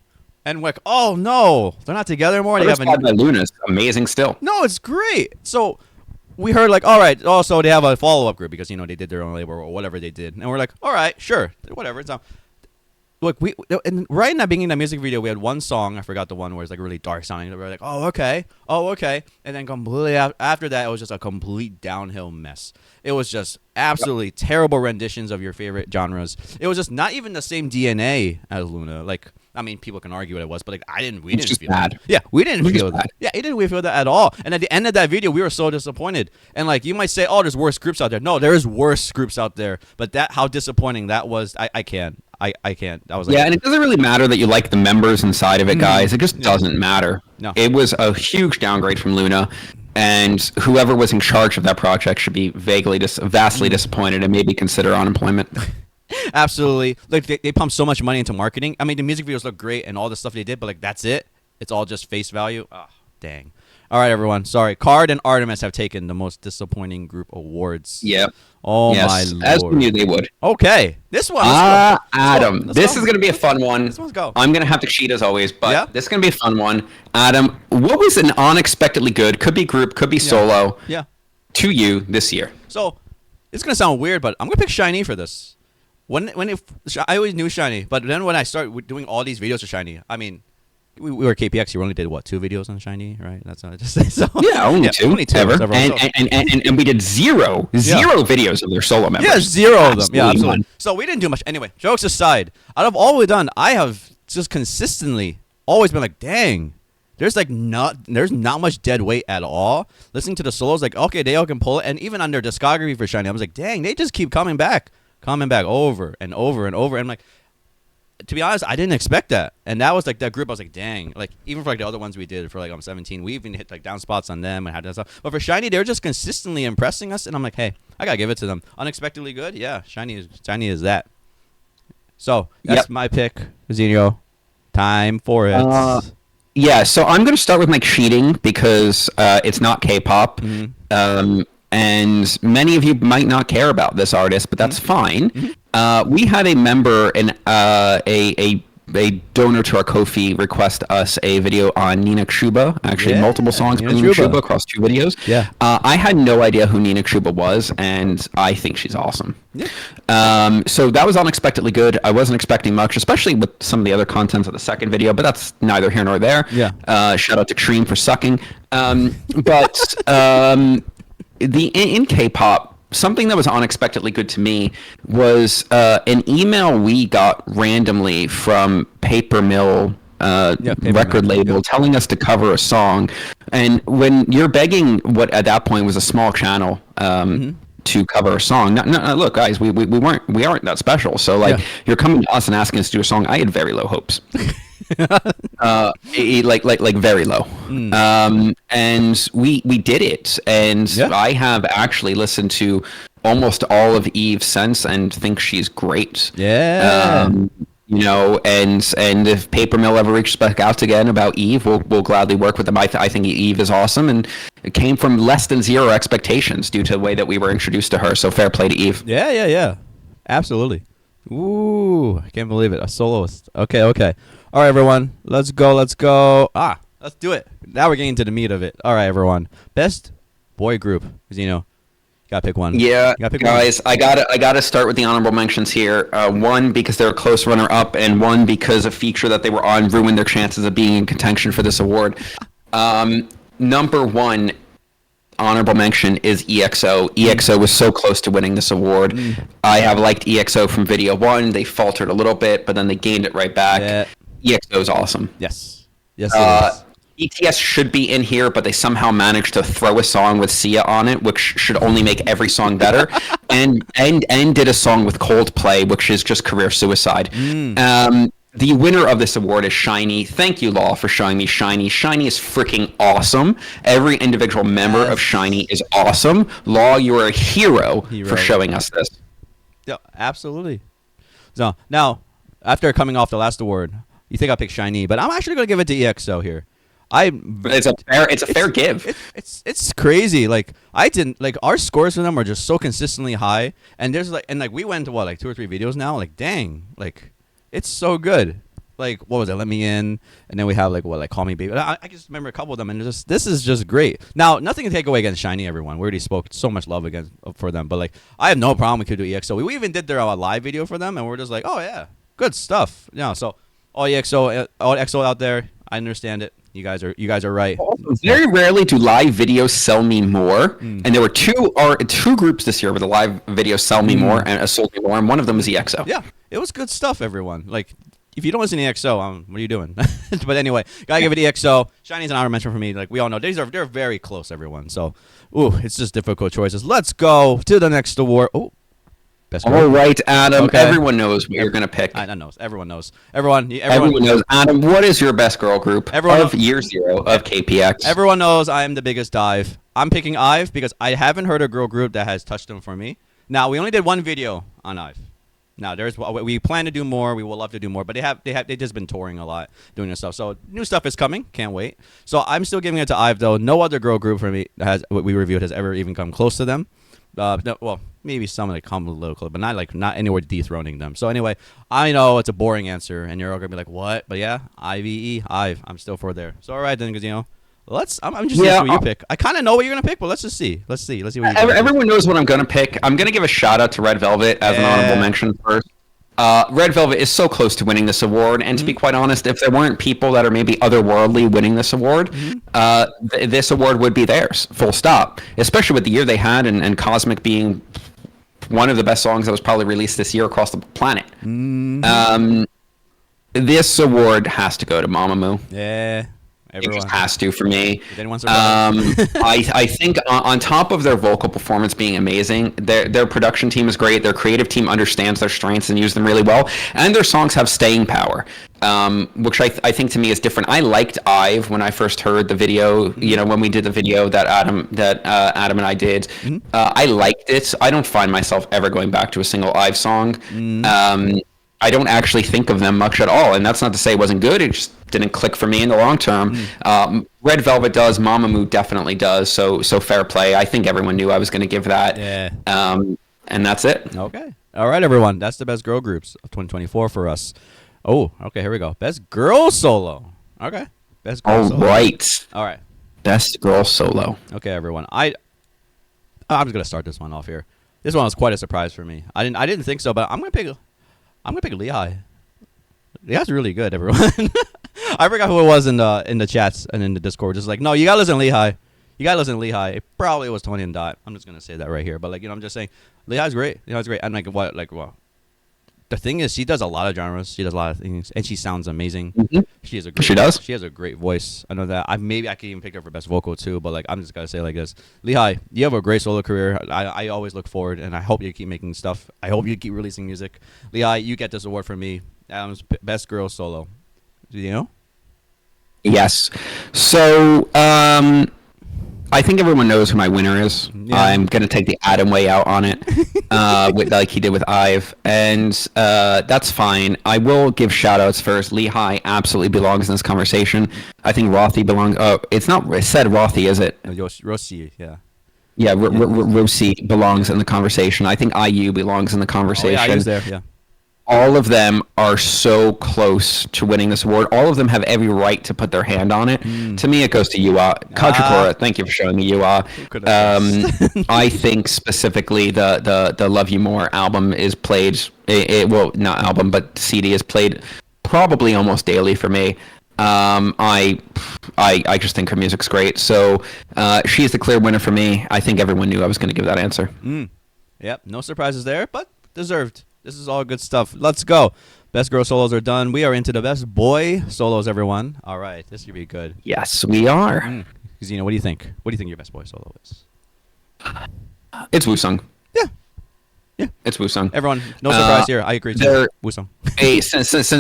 And we're like, oh no, they're not together anymore. They have by Luna's amazing still. No, it's great. So we heard like, all right. Also, they have a follow-up group because they did their own label or whatever they did, and we're like, all right, sure, whatever. It's look, and right in that beginning of the music video, we had one song. I forgot the one where it's like really dark sounding. We were like, oh okay, and then completely after that, it was just a complete downhill mess. It was just absolutely terrible renditions of your favorite genres. It was just not even the same DNA as Luna. Like, I mean, people can argue what it was, but like we didn't feel bad. that. Yeah, we didn't feel bad. that. Yeah, it didn't feel that at all. And at the end of that video, we were so disappointed. And like, you might say, oh, there's worse groups out there. No, there is worse groups out there. But how disappointing that was, I can't. I can't. I was like, yeah, and it doesn't really matter that you like the members inside of it, guys. It just doesn't matter. No. It was a huge downgrade from Luna, and whoever was in charge of that project should be vastly disappointed and maybe consider unemployment. Absolutely. Like, they pumped so much money into marketing. I mean, the music videos look great and all the stuff they did, but like, that's it. It's all just face value. Oh, dang. All right, everyone. Sorry. KARD and Artemis have taken the most disappointing group awards. Yeah. Oh, yes, my Lord. as we knew they would. Okay. This one. Adam, this is going to be a fun one. Let's go. I'm going to have to cheat as always, but Yeah? this is going to be a fun one. Adam, what was an unexpectedly good, could be group, could be solo, Yeah. to you this year? So, it's going to sound weird, but I'm going to pick SHINee for this. I always knew SHINee, but then when I started doing all these videos for SHINee, I mean, we were KPX. You only did 2 videos on SHINee, right? That's what I just say. So Yeah, only two ever. several. And we did zero videos of their solo members. Yeah, 0 of them. Yeah, Absolutely absolutely. none. So we didn't do much. Anyway, jokes aside, out of all we've done, I have just consistently always been like, dang, there's not much dead weight at all. Listening to the solos, like, okay, they all can pull it. And even on their discography for SHINee, I was like, dang, they just keep coming back over and over and over. And I'm like, to be honest, I didn't expect that. And that was like that group. I was like, dang. Like, even for like the other ones we did for like 17, we even hit like down spots on them and had that stuff. But for SHINee, they were just consistently impressing us. And I'm like, hey, I gotta give it to them. Unexpectedly good. Yeah, SHINee is that. So that's my pick, Zinio. Time for it. Yeah, so I'm going to start with my cheating because it's not K-pop. And many of you might not care about this artist, but that's fine. We had a member and a donor to our Ko-fi request us a video on Nina Chuba, actually multiple songs by Nina Chuba across 2 videos. Yeah. I had no idea who Nina Chuba was, and I think she's awesome. Yeah. So that was unexpectedly good. I wasn't expecting much, especially with some of the other contents of the second video, but that's neither here nor there. Yeah. Shout out to Cream for sucking. But in K-pop, something that was unexpectedly good to me was an email we got randomly from Paper Mill record label telling us to cover a song. And when you're begging what at that point was a small channel to cover a song. No, look, guys, we aren't that special. So like, you're coming to us and asking us to do a song. I had very low hopes. Like very low. And we did it, and I have actually listened to almost all of Eve since and think she's great. You know, and if Paper Mill ever reaches back out again about Eve, we'll gladly work with them. I think Eve is awesome, and it came from less than zero expectations due to the way that we were introduced to her. So fair play to Eve. Yeah. Absolutely. Ooh, I can't believe it. A soloist. Okay. All right, everyone. Let's go. Let's do it. Now we're getting into the meat of it. All right, everyone. Best boy group. Zeno. Gotta pick one. Yeah, guys, I gotta start with the honorable mentions here. One, because they're a close runner-up, and one, because a feature that they were on ruined their chances of being in contention for this award. Number one honorable mention is EXO. EXO was so close to winning this award. I have liked EXO from video one. They faltered a little bit, but then they gained it right back. EXO is awesome. Yes, it is. BTS should be in here, but they somehow managed to throw a song with Sia on it, which should only make every song better, and did a song with Coldplay, which is just career suicide. The winner of this award is SHINee. Thank you, Law, for showing me SHINee. SHINee is freaking awesome. Every individual member of SHINee is awesome. Law, you are a hero for showing us this. Yeah, absolutely. So now, after coming off the last award, you think I picked SHINee, but I'm actually going to give it to EXO here. It's a fair give. It's crazy. Like our scores for them are just so consistently high, and we went to what, 2 or 3 videos now. Like dang, like it's so good. Like what was it? Let Me In, and then we have Call Me Baby. I just remember a couple of them, and this is just great. Now nothing to take away against SHINee, everyone. We already spoke so much love for them, but I have no problem we could do EXO. We even did their live video for them, and we're just like, oh yeah, good stuff. So all EXO out there, I understand it. You guys are right. Very rarely do live videos sell me more, and there were two groups this year where the live videos sell me more and sold me more, and one of them is EXO. Yeah, it was good stuff, everyone. Like, if you don't listen to EXO, what are you doing? But anyway, gotta give it EXO. SHINee's an honorable mention for me. Like we all know, they're very close, everyone. So, it's just difficult choices. Let's go to the next award. All right, Adam. Okay. Everyone knows what you're going to pick. I know. Everyone knows. Everyone knows. Adam, what is your best girl group of year 0 of KPX? Everyone knows I am the biggest IVE. I'm picking IVE because I haven't heard a girl group that has touched them for me. Now, we only did one video on IVE. Now, we plan to do more. We will love to do more, but they've just been touring a lot, doing this stuff. So new stuff is coming. Can't wait. So I'm still giving it to IVE though. No other girl group for me what we reviewed has ever even come close to them. No, well, maybe some that come a little close, but not anywhere dethroning them. So anyway, I know it's a boring answer, and you're all gonna be like, "What?" But yeah, IVE. I'm still for there. So all right then, because I'm just seeing what you pick. I kind of know what you're gonna pick, but let's just see. Let's see what you pick. Everyone knows what I'm gonna pick. I'm gonna give a shout out to Red Velvet as an honorable mention first. Red Velvet is so close to winning this award, and to be quite honest, if there weren't people that are maybe otherworldly winning this award, this award would be theirs, full stop. Especially with the year they had, and Cosmic being one of the best songs that was probably released this year across the planet. This award has to go to Mamamoo. Yeah. Everyone. It just has to for me. I think on top of their vocal performance being amazing, their production team is great. Their creative team understands their strengths and uses them really well, and their songs have staying power, which I think to me is different. I liked IVE when I first heard the video. When we did the video that Adam and I did, I liked it. I don't find myself ever going back to a single IVE song. I don't actually think of them much at all, and that's not to say it wasn't good. It just didn't click for me in the long term. Red Velvet does, Mamamoo definitely does. So fair play. I think everyone knew I was going to give that. Yeah. And that's it. Okay. All right, everyone. That's the best girl groups of 2024 for us. Oh, okay. Here we go. Best girl solo. Okay. Best girl solo. All right. Best girl solo. Okay, everyone. I'm just gonna start this one off here. This one was quite a surprise for me. I didn't think so, but I'm gonna pick Lehigh. Lehigh's really good, everyone. I forgot who it was in the chats and in the Discord. Just like, no, you gotta listen to Lehigh. You gotta listen to Lehigh. It probably was 20 and Dot. I'm just gonna say that right here. But I'm just saying, Lehigh's great. Lehigh's great. And the thing is, she does a lot of genres. She does a lot of things, and she sounds amazing. She has a great, She does. She has a great voice. I know that. Maybe I could even pick her for best vocal too. But like, I'm just gonna say like this, Lehigh, you have a great solo career. I always look forward, and I hope you keep making stuff. I hope you keep releasing music. Lehigh, you get this award from me. Adam's best girl solo. Do you know? Yes. So, I think everyone knows who my winner is. Yeah. I'm going to take the Adam way out on it, like he did with Ive. And that's fine. I will give shout-outs first. Lehigh absolutely belongs in this conversation. I think Rothy belongs... it's not said Rothy, is it? Rossi, yeah. Yeah, Rosie belongs in the conversation. I think IU belongs in the conversation. Oh, yeah, I was there, yeah. All of them are so close to winning this award. All of them have every right to put their hand on it. To me, it goes to Yua. Kajikora, thank you for showing me Yua. I think specifically the Love You More album is played, well, not album, but CD is played probably almost daily for me. I just think her music's great. So she's the clear winner for me. I think everyone knew I was going to give that answer. Yep, no surprises there, but deserved. This is all good stuff. Let's go. Best girl solos are done. We are into the best boy solos, everyone. All right, this should be good. Yes, we are. Zeno, what do you think? What do you think your best boy solo is? It's Wusung. Yeah. It's Wusung. Everyone, no surprise here. I agree too. Wusung.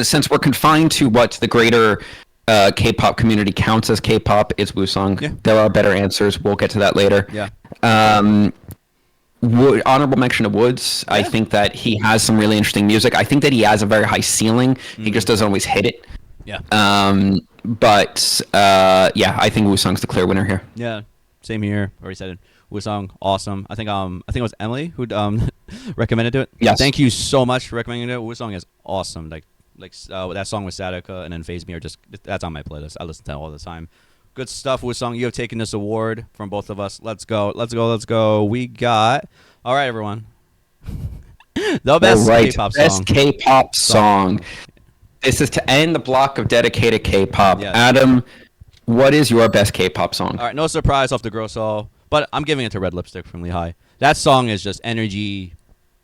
Since we're confined to what the greater K-pop community counts as K-pop, it's Wusung. Yeah. There are better answers. We'll get to that later. Yeah. Honorable mention to Woods. I think that he has some really interesting music. I think that he has a very high ceiling. He just doesn't always hit it. Yeah. But I think Wusung's the clear winner here. Yeah. Same here. Already said it. Wusung, awesome. I think it was Emily who recommended it. Yes. Thank you so much for recommending it. Wusung is awesome. Like that song with Sadaka and then Phase Me are just, that's on my playlist. I listen to it all the time. Good stuff, Wusung. You have taken this award from both of us. Let's go. We got... All right, everyone. The best K-pop song. Best K-pop song. This is to end the block of dedicated K-pop. Yes. Adam, what is your best K-pop song? All right, no surprise off the girl song, but I'm giving it to Red Lipstick from Lehigh. That song is just energy,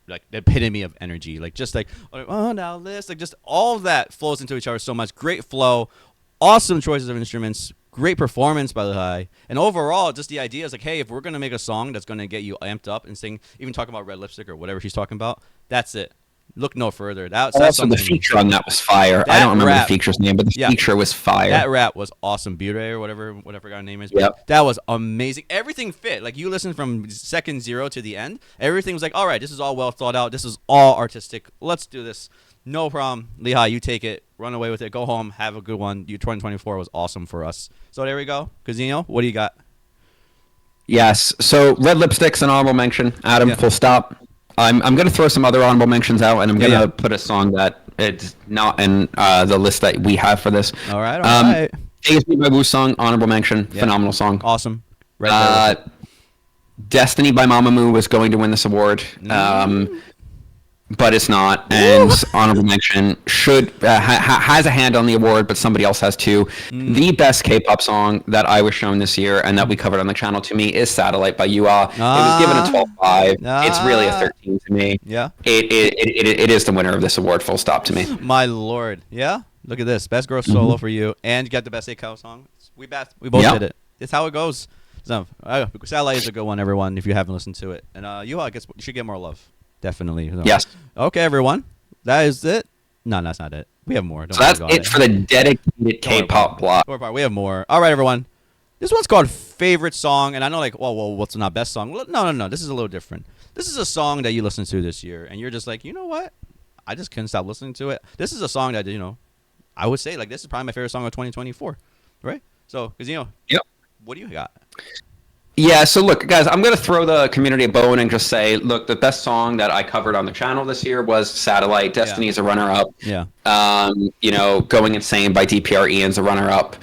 like the epitome of energy. Like just like, oh, now this, like just all of that flows into each other so much. Great flow, awesome choices of instruments. Great performance by Lehigh. And overall, just the idea is like, hey, if we're going to make a song that's going to get you amped up and sing, even talking about Red Lipstick or whatever she's talking about, that's it. Look no further. That's also, the feature on that was fire. I don't remember the feature's name, but the feature was fire. That rap was awesome. Bure or whatever her name is. Yep. That was amazing. Everything fit. Like, you listen from second 0 to the end. Everything was like, all right, this is all well thought out. This is all artistic. Let's do this. No problem. Lehigh, you take it. Run away with it. Go home. Have a good one. 2024 was awesome for us. So there we go. Casino, what do you got? Yes. So Red Lipstick's an honorable mention. Adam, full stop. I'm going to throw some other honorable mentions out, and I'm going to put a song that it's not in the list that we have for this. All right. Phase Me by Wusung, honorable mention. Phenomenal song. Awesome. Destiny by Mamamoo was going to win this award. But it's not, and honorable mention has a hand on the award, but somebody else has too. The best K-pop song that I was shown this year and that we covered on the channel to me is Satellite by Yua. It was given a 12.5. It's really a 13 to me. Yeah. It is the winner of this award, full stop to me. My lord. Yeah? Look at this. Best girl solo for you, and you got the best K-pop song. We both did it. It's how it goes. So, Satellite is a good one, everyone, if you haven't listened to it. And Yua, I guess you should get more love. Definitely. Yes. Okay, everyone. That is it. No, that's not it. We have more. So that's it for the dedicated K-pop block. We have more. All right, everyone. This one's called Favorite Song, and I know, like, well, what's not best song? Well, no. This is a little different. This is a song that you listened to this year, and you're just like, you know what? I just couldn't stop listening to it. This is a song that, I would say, like, this is probably my favorite song of 2024, right? So, because, Yep. What do you got? Yeah, so look, guys, I'm going to throw the community a bone and just say, look, the best song that I covered on the channel this year was Satellite. Destiny's a runner-up. Yeah. Going Insane by DPR Ian's a runner-up.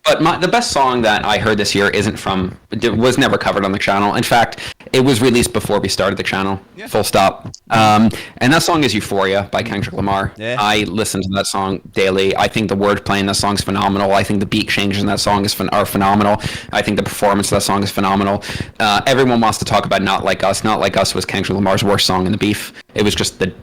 But the best song that I heard this year was never covered on the channel. In fact, it was released before we started the channel, full stop. And that song is Euphoria by Kendrick Lamar. Yeah. I listen to that song daily. I think the wordplay in that song is phenomenal. I think the beat changes in that song are phenomenal. I think the performance of that song is phenomenal. Everyone wants to talk about Not Like Us. Not Like Us was Kendrick Lamar's worst song in the beef. It was just the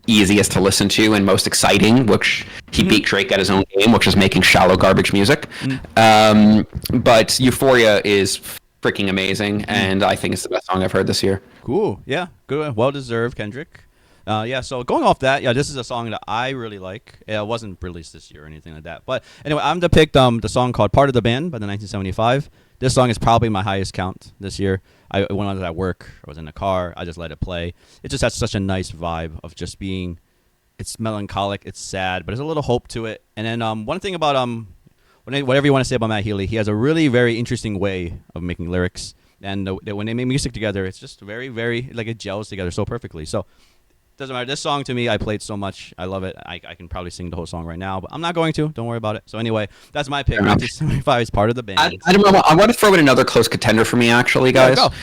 easiest to listen to and most exciting, which he beat Drake at his own game, which is making shallow garbage music. But Euphoria is freaking amazing, and I think it's the best song I've heard this year. Cool. Yeah. Good. Well deserved, Kendrick. Yeah. So going off that, yeah, this is a song that I really like. It wasn't released this year or anything like that. But anyway, I'm to pick the song called "Part of the Band" by the 1975. This song is probably my highest count this year. When I was at work, I was in the car, I just let it play. It just has such a nice vibe of just being. It's melancholic, it's sad, but there's a little hope to it. And then one thing about whatever you want to say about Matt Healy, he has a really very interesting way of making lyrics. And when they make music together, it's just very, very, like, it gels together so perfectly. So doesn't matter. This song to me, I played so much. I love it. I can probably sing the whole song right now, but I'm not going to. Don't worry about it. So anyway, that's my pick. 1975 is Part of the Band. I don't know. I want to throw in another close contender for me, actually, guys. Yeah, go.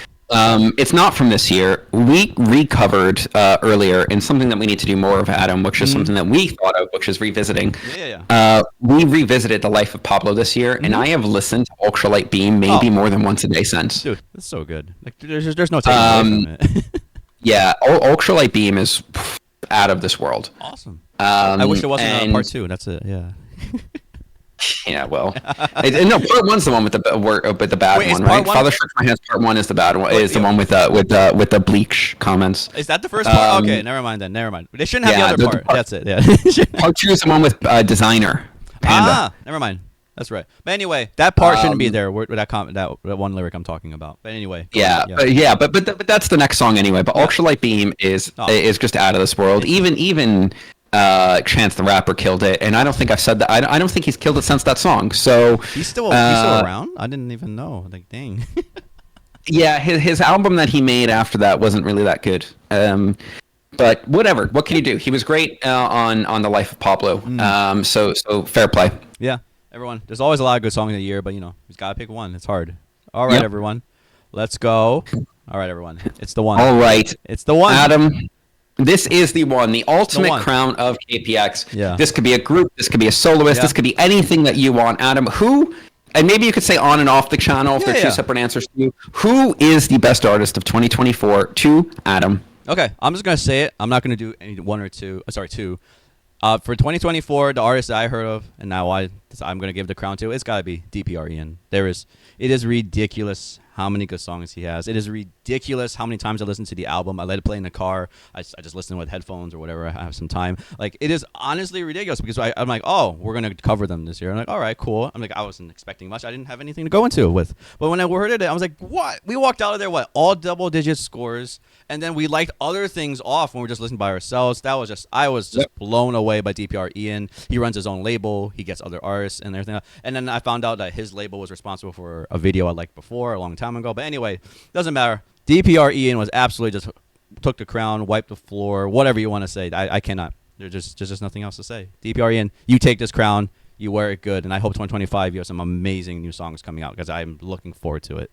It's not from this year. We recovered earlier in something that we need to do more of, Adam, which is something that we thought of, which is revisiting. Yeah. We revisited The Life of Pablo this year, and I have listened to Ultralight Beam maybe more than once a day since. Dude, that's so good. Like, there's no taking away from it. Yeah, Ultralight Beam is out of this world. Awesome. I wish there wasn't a part 2. That's it. Yeah. Yeah, well, no. Part 1's the one with the bad Wait, one, right? One? Father Stretch My Hands. Part 1 is the bad one. Is the one with the bleak comments. Is that the first part? Okay, never mind then. Never mind. They shouldn't have the other part. That's it. Yeah. Part 2 is the one with Designer. Panda. Never mind. That's right. But anyway, that part shouldn't be there with that one lyric I'm talking about. But anyway. But that's the next song anyway. But Ultralight Beam is just out of this world. Even Chance the Rapper killed it, and I don't think I've said that. I don't think he's killed it since that song. So he's still around. I didn't even know. Like, dang. Yeah, his album that he made after that wasn't really that good. But whatever. What can you do? He was great on The Life of Pablo. So fair play. Yeah, everyone. There's always a lot of good songs in a year, but he's got to pick one. It's hard. All right, everyone. Let's go. All right, everyone. It's the one. All right. It's the one. Adam. This is the one, the ultimate crown of KPX. Yeah. This could be a group. This could be a soloist. This could be anything that you want. Adam, who, and maybe you could say on and off the channel if they're two separate answers to you, who is the best artist of 2024 to Adam? Okay, I'm just going to say it. I'm not going to do any one or two. Sorry, two. For 2024, the artist that I heard of, and now I'm going to give the crown to, it's got to be DPREN. It is ridiculous how many good songs he has. It is ridiculous how many times I listen to the album. I let it play in the car. I just listen with headphones or whatever. I have some time. Like, it is honestly ridiculous because I'm like, oh, we're going to cover them this year. I'm like, all right, cool. I'm like, I wasn't expecting much. I didn't have anything to go into it with. But when I heard it, I was like, what? We walked out of there, all double-digit scores. And then we liked other things off when we were just listening by ourselves. I was just blown away by DPREN. He runs his own label. He gets other artists and everything. And then I found out that his label was responsible for a video I liked before a long time ago. But anyway, doesn't matter. DPREN was absolutely just took the crown, wiped the floor, whatever you want to say. I cannot. There's just nothing else to say. DPREN, you take this crown, you wear it good, and I hope 2025 you have some amazing new songs coming out because I'm looking forward to it.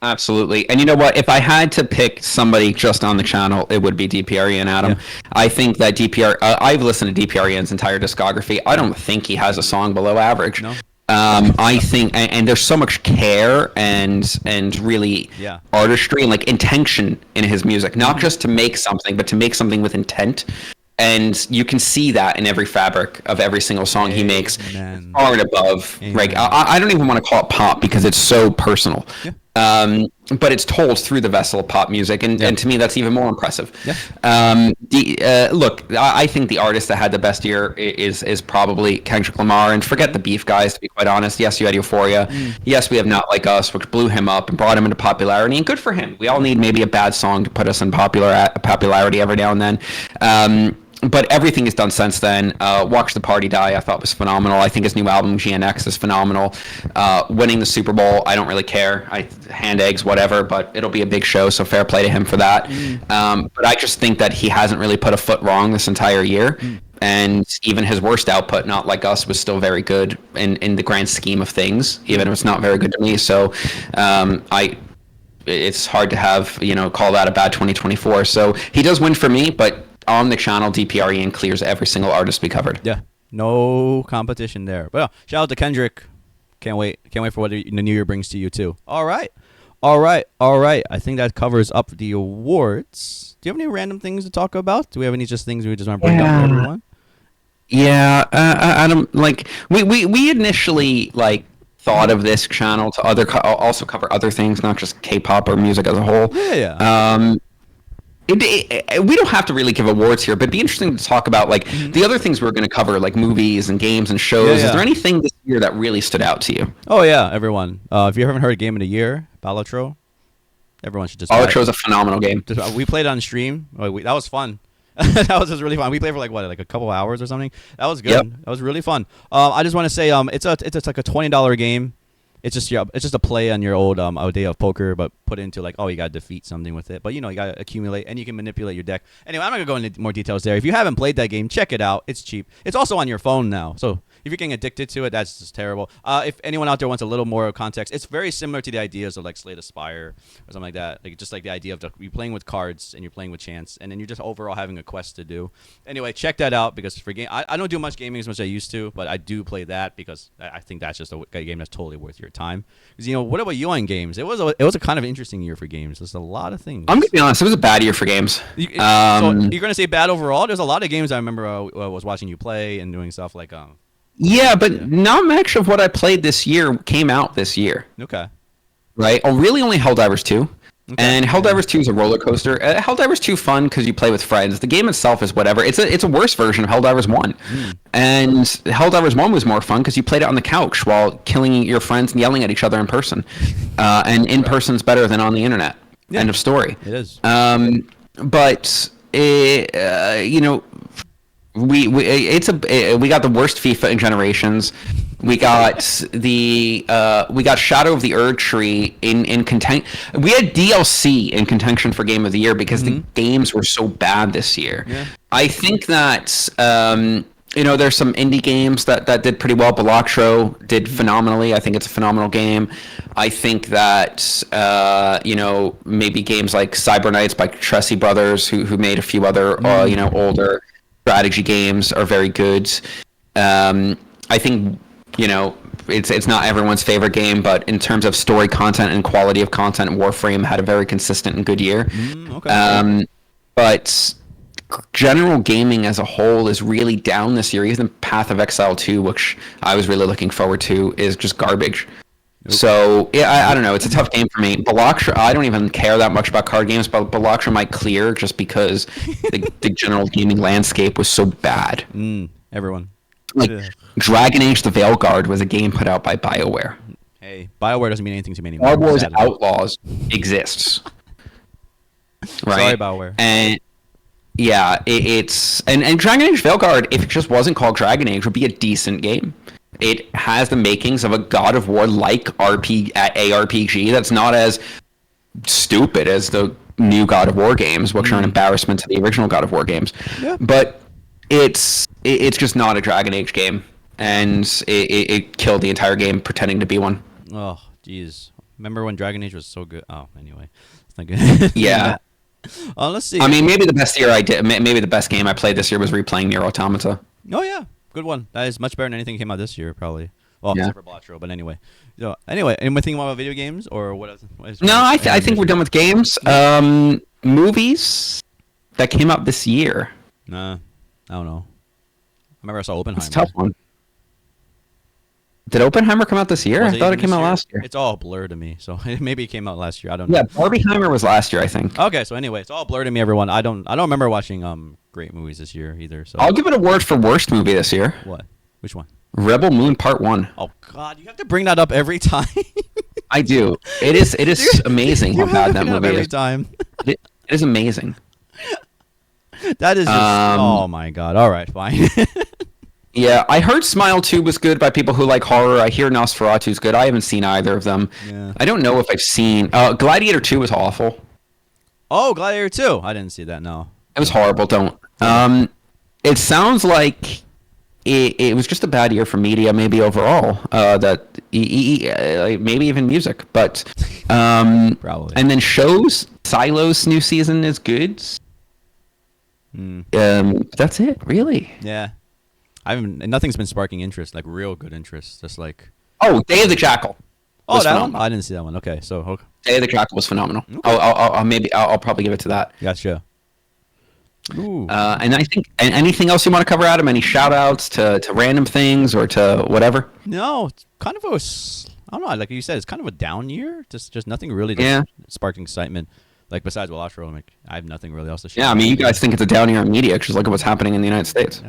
Absolutely. And you know what? If I had to pick somebody just on the channel, it would be DPREN, Adam. Yeah. I think that I've listened to DPREN's entire discography. I don't think he has a song below average. No. I think, and there's so much care and really artistry and like intention in his music, not just to make something, but to make something with intent. And you can see that in every fabric of every single song he makes, far and above. Right? I don't even want to call it pop because it's so personal. Yeah. But it's told through the vessel of pop music, and to me that's even more impressive. Yeah. Look, I think the artist that had the best year is probably Kendrick Lamar, and forget the beef, guys, to be quite honest. Yes, you had Euphoria. Yes, we have Not Like Us, which blew him up and brought him into popularity, and good for him. We all need maybe a bad song to put us in popularity every now and then. But everything he's done since then, Watch the Party Die, I thought was phenomenal. I think his new album, GNX, is phenomenal. Winning the Super Bowl, I don't really care. Hand eggs, whatever, but it'll be a big show, so fair play to him for that. But I just think that he hasn't really put a foot wrong this entire year. And even his worst output, Not Like Us, was still very good in the grand scheme of things, even if it's not very good to me. So it's hard to call that a bad 2024. So he does win for me, but on the channel, DPREN clears every single artist we covered. Yeah, no competition there. But shout out to Kendrick. Can't wait for what the new year brings to you too. All right. All right, all right. I think that covers up the awards. Do you have any random things to talk about? Do we have any just things we just want to bring up to everyone? Yeah, Adam, like we initially like thought of this channel to also cover other things, not just K-pop or music as a whole. Yeah. We don't have to really give awards here, but it'd be interesting to talk about like the other things we're going to cover, like movies and games and shows. Yeah. Is there anything this year that really stood out to you? Oh yeah, everyone. If you haven't heard Game of the Year, Balatro, everyone should just. Balatro is a phenomenal game. We played it on stream. That was fun. That was just really fun. We played for like a couple hours or something. That was good. Yep. That was really fun. I just want to say it's like a $20 game. It's just a play on your old a day of poker, but put into like, oh, you gotta defeat something with it. But you gotta accumulate and you can manipulate your deck. Anyway, I'm not gonna go into more details there. If you haven't played that game, check it out. It's cheap. It's also on your phone now, so if you're getting addicted to it, that's just terrible. If anyone out there wants a little more context, it's very similar to the ideas of like Slay the Spire or something like that. Like just like the idea of you're playing with cards and you're playing with chance, and then you're just overall having a quest to do. Anyway, check that out because for game, I don't do much gaming as much as I used to, but I do play that because I think that's just a game that's totally worth your time. Because what about you on games? It was a kind of interesting year for games. There's a lot of things. I'm gonna be honest, it was a bad year for games. So you're gonna say bad overall? There's a lot of games I remember was watching you play and doing stuff like Yeah, but not much of what I played this year came out this year. Okay. Right? Oh, really only Helldivers 2. Okay. And Helldivers 2 is a roller coaster. Helldivers 2 fun because you play with friends. The game itself is whatever. It's a worse version of Helldivers 1. And Helldivers 1 was more fun because you played it on the couch while killing your friends and yelling at each other in person. And in person's better than on the internet. Yeah. End of story. It is. But we got the worst FIFA in generations. We got Shadow of the Erd Tree in contention. We had DLC in contention for Game of the Year because the games were so bad this year. Yeah. I think that there's some indie games that did pretty well. Balatro did phenomenally. I think it's a phenomenal game. I think that maybe games like Cyberknights by Tressie Brothers, who made a few other older strategy games, are very good. I think it's not everyone's favorite game, but in terms of story content and quality of content, Warframe had a very consistent and good year. Okay. But general gaming as a whole is really down this year. Even Path of Exile 2, which I was really looking forward to, is just garbage. Nope. So yeah, I don't know. It's a tough game for me. Balatro, I don't even care that much about card games, but Balatro might clear just because the general gaming landscape was so bad. Everyone. Like Dragon Age: The Veilguard was a game put out by BioWare. Hey, BioWare doesn't mean anything to me anymore. Star Wars Outlaws exists. Right? Sorry, BioWare. And yeah, it's and Dragon Age: Veilguard, if it just wasn't called Dragon Age, would be a decent game. It has the makings of a God of War like ARPG that's not as stupid as the new God of War games, which are an embarrassment to the original God of War games. Yeah. But it's just not a Dragon Age game, and it killed the entire game pretending to be one. Oh, jeez. Remember when Dragon Age was so good? Oh, anyway. It's not good. Yeah. Let's see. I mean, maybe the best game I played this year was replaying Nier Automata. Oh, yeah. Good one. That is much better than anything that came out this year, probably. Well, except for Balatro, but anyway. So, anything about video games? Or what else? No, I think we're done with games. Movies that came out this year. Nah, I don't know. I remember I saw Oppenheimer. It's a tough one. Did Oppenheimer come out this year? I thought it came out last year. It's all blurred to me, so maybe it came out last year. I don't know. Yeah, Barbieheimer was last year, I think. Okay, so anyway, it's all blurred to me, everyone. I don't remember watching great movies this year either. So I'll give it a word for worst movie this year. What? Which one? Rebel Moon Part 1. Oh God, you have to bring that up every time. I do. It is amazing how bad that movie every is. Time. It is amazing. That is just, oh my God. All right, fine. Yeah, I heard Smile 2 was good by people who like horror. I hear Nosferatu's good. I haven't seen either of them. Yeah. I don't know if I've seen... Gladiator 2 was awful. Oh, Gladiator 2. I didn't see that, no. It was horrible, don't. It sounds like it was just a bad year for media, maybe overall. Maybe even music, but... Probably. And then shows. Silo's new season is good. That's it, really. Yeah. Nothing's been sparking interest, like real good interest. Just like, Day of the Jackal. Oh, was that phenomenal. one? I didn't see that one. Okay, so okay. Day of the Jackal was phenomenal. Okay. I'll probably give it to that. Gotcha. Ooh. And I think anything else you want to cover, Adam? Any shout outs to random things or to whatever? No, it's kind of I don't know. Like you said, it's kind of a down year. Just nothing really that Yeah. sparked excitement. Like besides Wilashro, like I have nothing really else to share. Yeah, I mean, you guys think it's a down year in media because look at what's happening in the United States.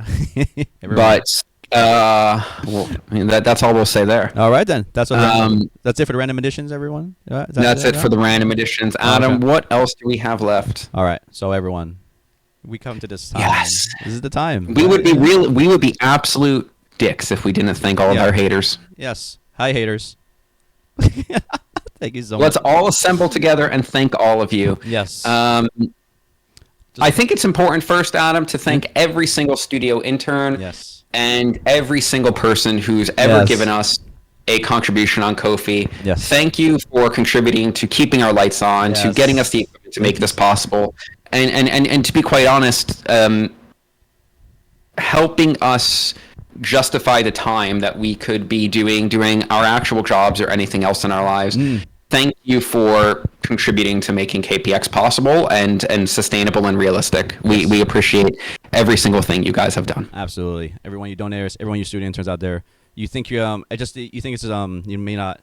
Everyone- But well, I mean, that's all we'll say there. all right then. That's Um, that's it for the random editions, everyone. Is That's it for the random editions. Adam, Okay. what else do we have left? All right. So everyone, we come to this time. Yes. This is the time. We would be absolute dicks if we didn't thank all of Yeah. our haters. Yes. Hi haters. Thank you so Let's much. all assemble together and thank all of you. Yes. I think it's important first, Adam, to thank every single studio intern yes. and every single person who's ever Yes. given us a contribution on Ko-fi. Yes. Thank you for contributing to keeping our lights on, to Yes. getting us the equipment to make this possible, and to be quite honest, helping us justify the time that we could be doing our actual jobs or anything else in our lives. Thank you for contributing to making KPX possible and sustainable and realistic. We appreciate every single thing you guys have done. Absolutely. Everyone you donators, everyone you student interns out there, you think you think it's you may not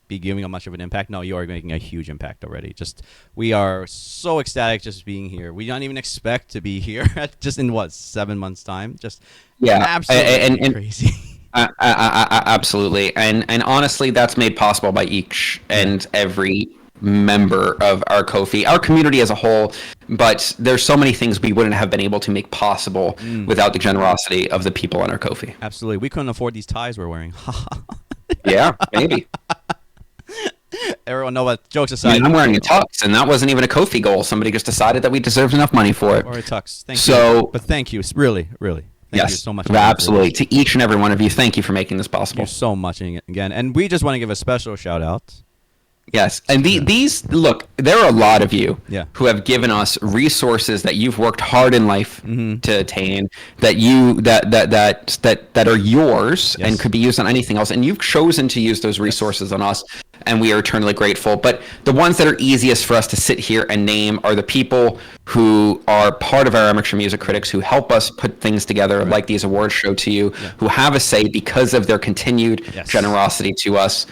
be giving a much of an impact. No, you are making a huge impact already. Just we are so ecstatic just being here. We don't even expect to be here just in 7 months time. Just Yeah, absolutely and crazy. Absolutely, and honestly, that's made possible by each and every member of our Ko-fi, our community as a whole. But there's so many things we wouldn't have been able to make possible without the generosity of the people on our Ko-fi. Absolutely. We couldn't afford these ties we're wearing. Yeah, maybe. Everyone know what jokes I aside. mean, I'm wearing a tux, and that wasn't even a Ko-fi goal. Somebody just decided that we deserved enough money for it. or a tux. Thank So- you. But thank you. Really, really. Thank you so much. absolutely. To each and every one of you, thank you for making this Thank possible. you so much again. And we just want to give a special shout out. Yes, and these look, there are a lot of you Yeah. who have given us resources that you've worked hard in life Mm-hmm. to attain, that you that are yours Yes. and could be used on anything else, and you've chosen to use those resources on us, and we are eternally grateful. But the ones that are easiest for us to sit here and name are the people who are part of our amateur music critics, who help us put things together like these awards show to you, who have a say because of their continued Yes. generosity to us.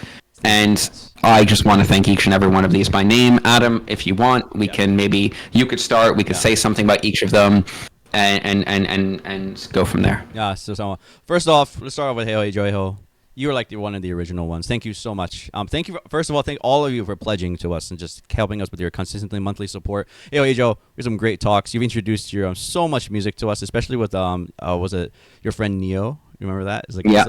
And I just want to thank each and every one of these by name. Adam, if you want, we can maybe you could start. We could say something about each of them, and go from there. Yeah. So first off, let's start off with Hey Joiho. You were like one of the original ones. Thank you so much. Thank you. First of all, thank all of you for pledging to us and just helping us with your consistently monthly support. Hey Joe, we had some great talks. You've introduced your so much music to us, especially with was it your friend Neo? You remember that? It's like Yeah.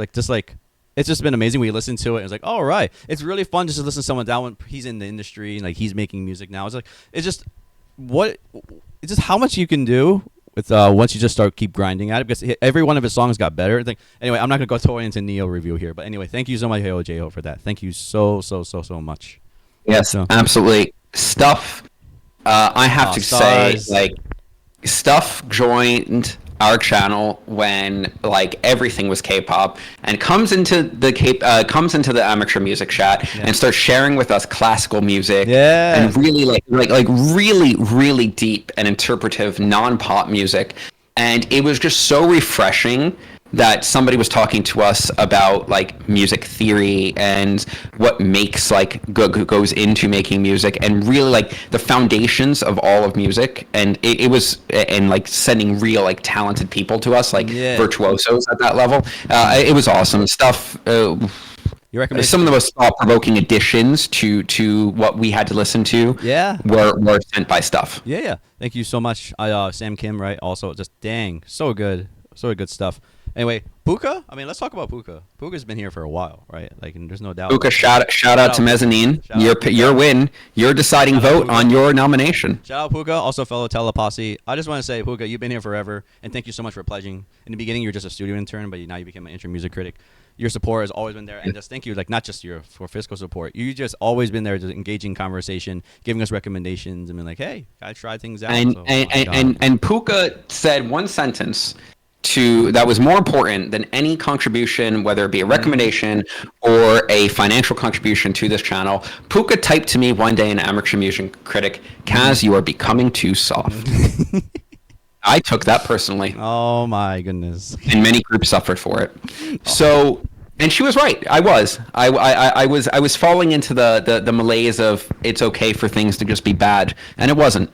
It's just been amazing. We listened to it. And it's like, all right, it's really fun just to listen to someone down when he's in the industry and like he's making music now. It's just how much you can do with once you just start keep grinding at it, because every one of his songs got better. Anyway, I'm not gonna go totally into Neo review here, but anyway, thank you so much, Hey J-Ho, for that. Thank you so much. Yes, So- absolutely. Stuff. I have to say, Stars. like, Stuff joined our channel when like everything was K-pop, and comes into the amateur music chat and starts sharing with us classical music, Yeah. and really like really deep and interpretive non-pop music, and it was just so refreshing that somebody was talking to us about like music theory and what makes like goes into making music, and really like the foundations of all of music, and it was and like sending real like talented people to us, like Yeah. virtuosos at that level. It was awesome stuff. You recommend Some of the most thought-provoking additions to what we had to listen to Yeah. were sent by Stuff. Yeah. Thank you so much. Sam Kim, right? Also, just dang, so good stuff. Anyway, Puka. I mean, let's talk about Puka. Puka's been here for a while, right? Like, and there's no doubt. Luca, shout out to Mezzanine. Shout out Your win. Your deciding Shout out vote Puka. on your nomination. Shout out Puka, also fellow Teleposse. I just want to say, Puka, you've been here forever, and thank you so much for pledging. In the beginning, you were just a studio intern, but now you became an intern music critic. Your support has always been there, and just thank you, like not just for fiscal support. You just always been there, just engaging conversation, giving us recommendations, and being like, hey, gotta try things out. And So, oh my God. and Puka said one sentence that was more important than any contribution, whether it be a recommendation or a financial contribution to this channel. Puka typed to me one day, an amateur music critic, Kaz, you are becoming too soft. I took that personally. Oh my goodness. And many groups suffered for it. So, and she was right. I was falling into the malaise of it's okay for things to just be bad, and it wasn't.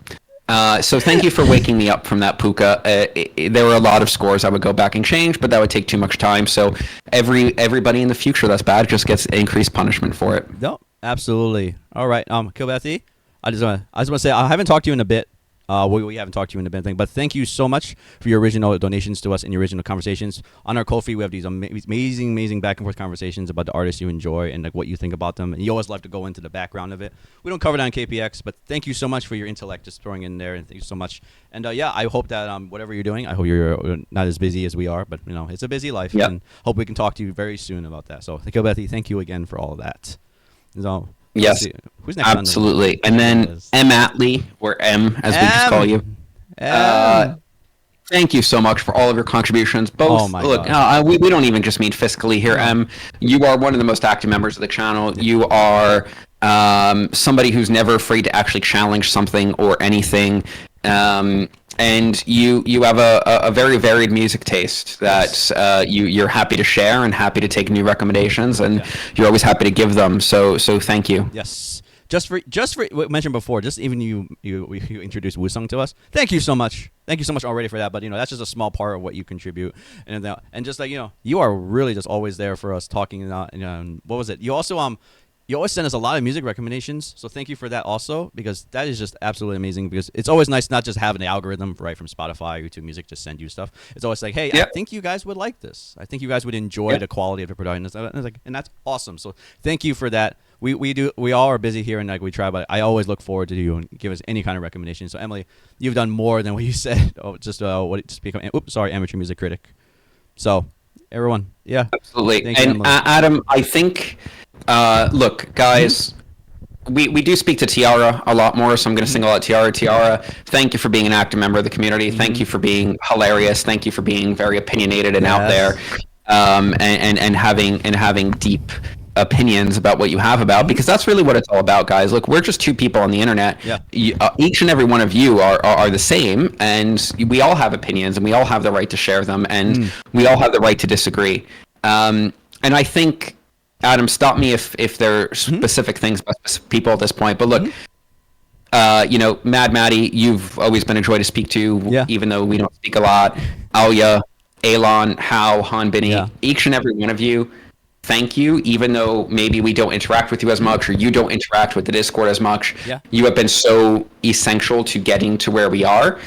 So thank you for waking me up from that, Puka. There were a lot of scores I would go back and change, but that would take too much time. So everybody in the future that's bad just gets increased punishment for it. No, absolutely. All right, Kilbathy, I just want to say I haven't talked to you in a bit. We haven't talked to you in a bit, but thank you so much for your original donations to us and your original conversations. On our Ko-fi, we have these amazing back and forth conversations about the artists you enjoy and like what you think about them. And you always love to go into the background of it. We don't cover that on KPX, but thank you so much for your intellect just throwing in there, and thank you so much. And yeah, I hope that whatever you're doing, I hope you're not as busy as we are, but you know, it's a busy life, and hope we can talk to you very soon about that. So, Kilbathy, thank you again for all of that. So, yes, who's next? Absolutely. And then M. Atley, or M, as we just call you. Thank you so much for all of your contributions. Both, we don't even just mean fiscally here, M. You are one of the most active members of the channel. You are somebody who's never afraid to actually challenge something or anything. And you have a very varied music taste that you're happy to share and happy to take new recommendations, and you're always happy to give them. So thank you. Yes. Just for what I mentioned before, just even you introduced Wusung to us. Thank you so much. Thank you so much already for that. But you know, that's just a small part of what you contribute, and just like, you know, you are really just always there for us talking. And what was it? You also you always send us a lot of music recommendations, so thank you for that also, because that is just absolutely amazing. Because it's always nice not just having the algorithm right from Spotify, YouTube Music, just send you stuff. It's always like, hey, I think you guys would like this. I think you guys would enjoy the quality of the production, and that's awesome. So thank you for that. We all are busy here, and like we try, but I always look forward to you and give us any kind of recommendation. So Emily, you've done more than what you said. Amateur music critic. So everyone, absolutely. And Adam, I think. Look, guys, we do speak to Tiara a lot more, so I'm going to single out Tiara. Tiara, thank you for being an active member of the community. Thank you for being hilarious. Thank you for being very opinionated and out there, and having deep opinions about what you have about, because that's really what it's all about, guys. Look, we're just two people on the internet. Each and every one of you are the same, and we all have opinions, and we all have the right to share them, and we all have the right to disagree. And I think, Adam, stop me if there are specific things about specific people at this point. But look, you know, Mad Maddie, you've always been a joy to speak to, even though we don't speak a lot. Alia, Elon, Hao, Han Binny, each and every one of you, thank you. Even though maybe we don't interact with you as much, or you don't interact with the Discord as much, you have been so essential to getting to where we are.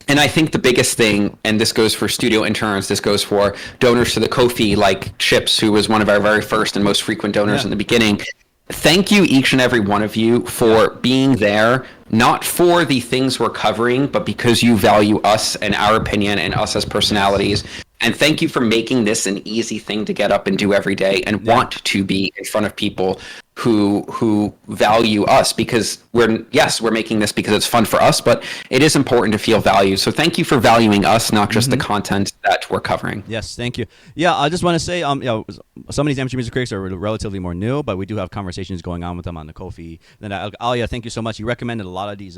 And I think the biggest thing, and this goes for studio interns, this goes for donors to the Ko-fi, like Chips, who was one of our very first and most frequent donors in the beginning. Thank you, each and every one of you, for being there, not for the things we're covering, but because you value us and our opinion and us as personalities. And thank you for making this an easy thing to get up and do every day, and want to be in front of people who value us, because we're making this because it's fun for us, but it is important to feel valued. So thank you for valuing us, not just the content that we're covering. Yes, thank you. Yeah, I just want to say, you know, some of these amateur music critics are relatively more new, but we do have conversations going on with them on the Ko-fi. Then Alia, thank you so much. You recommended a lot of these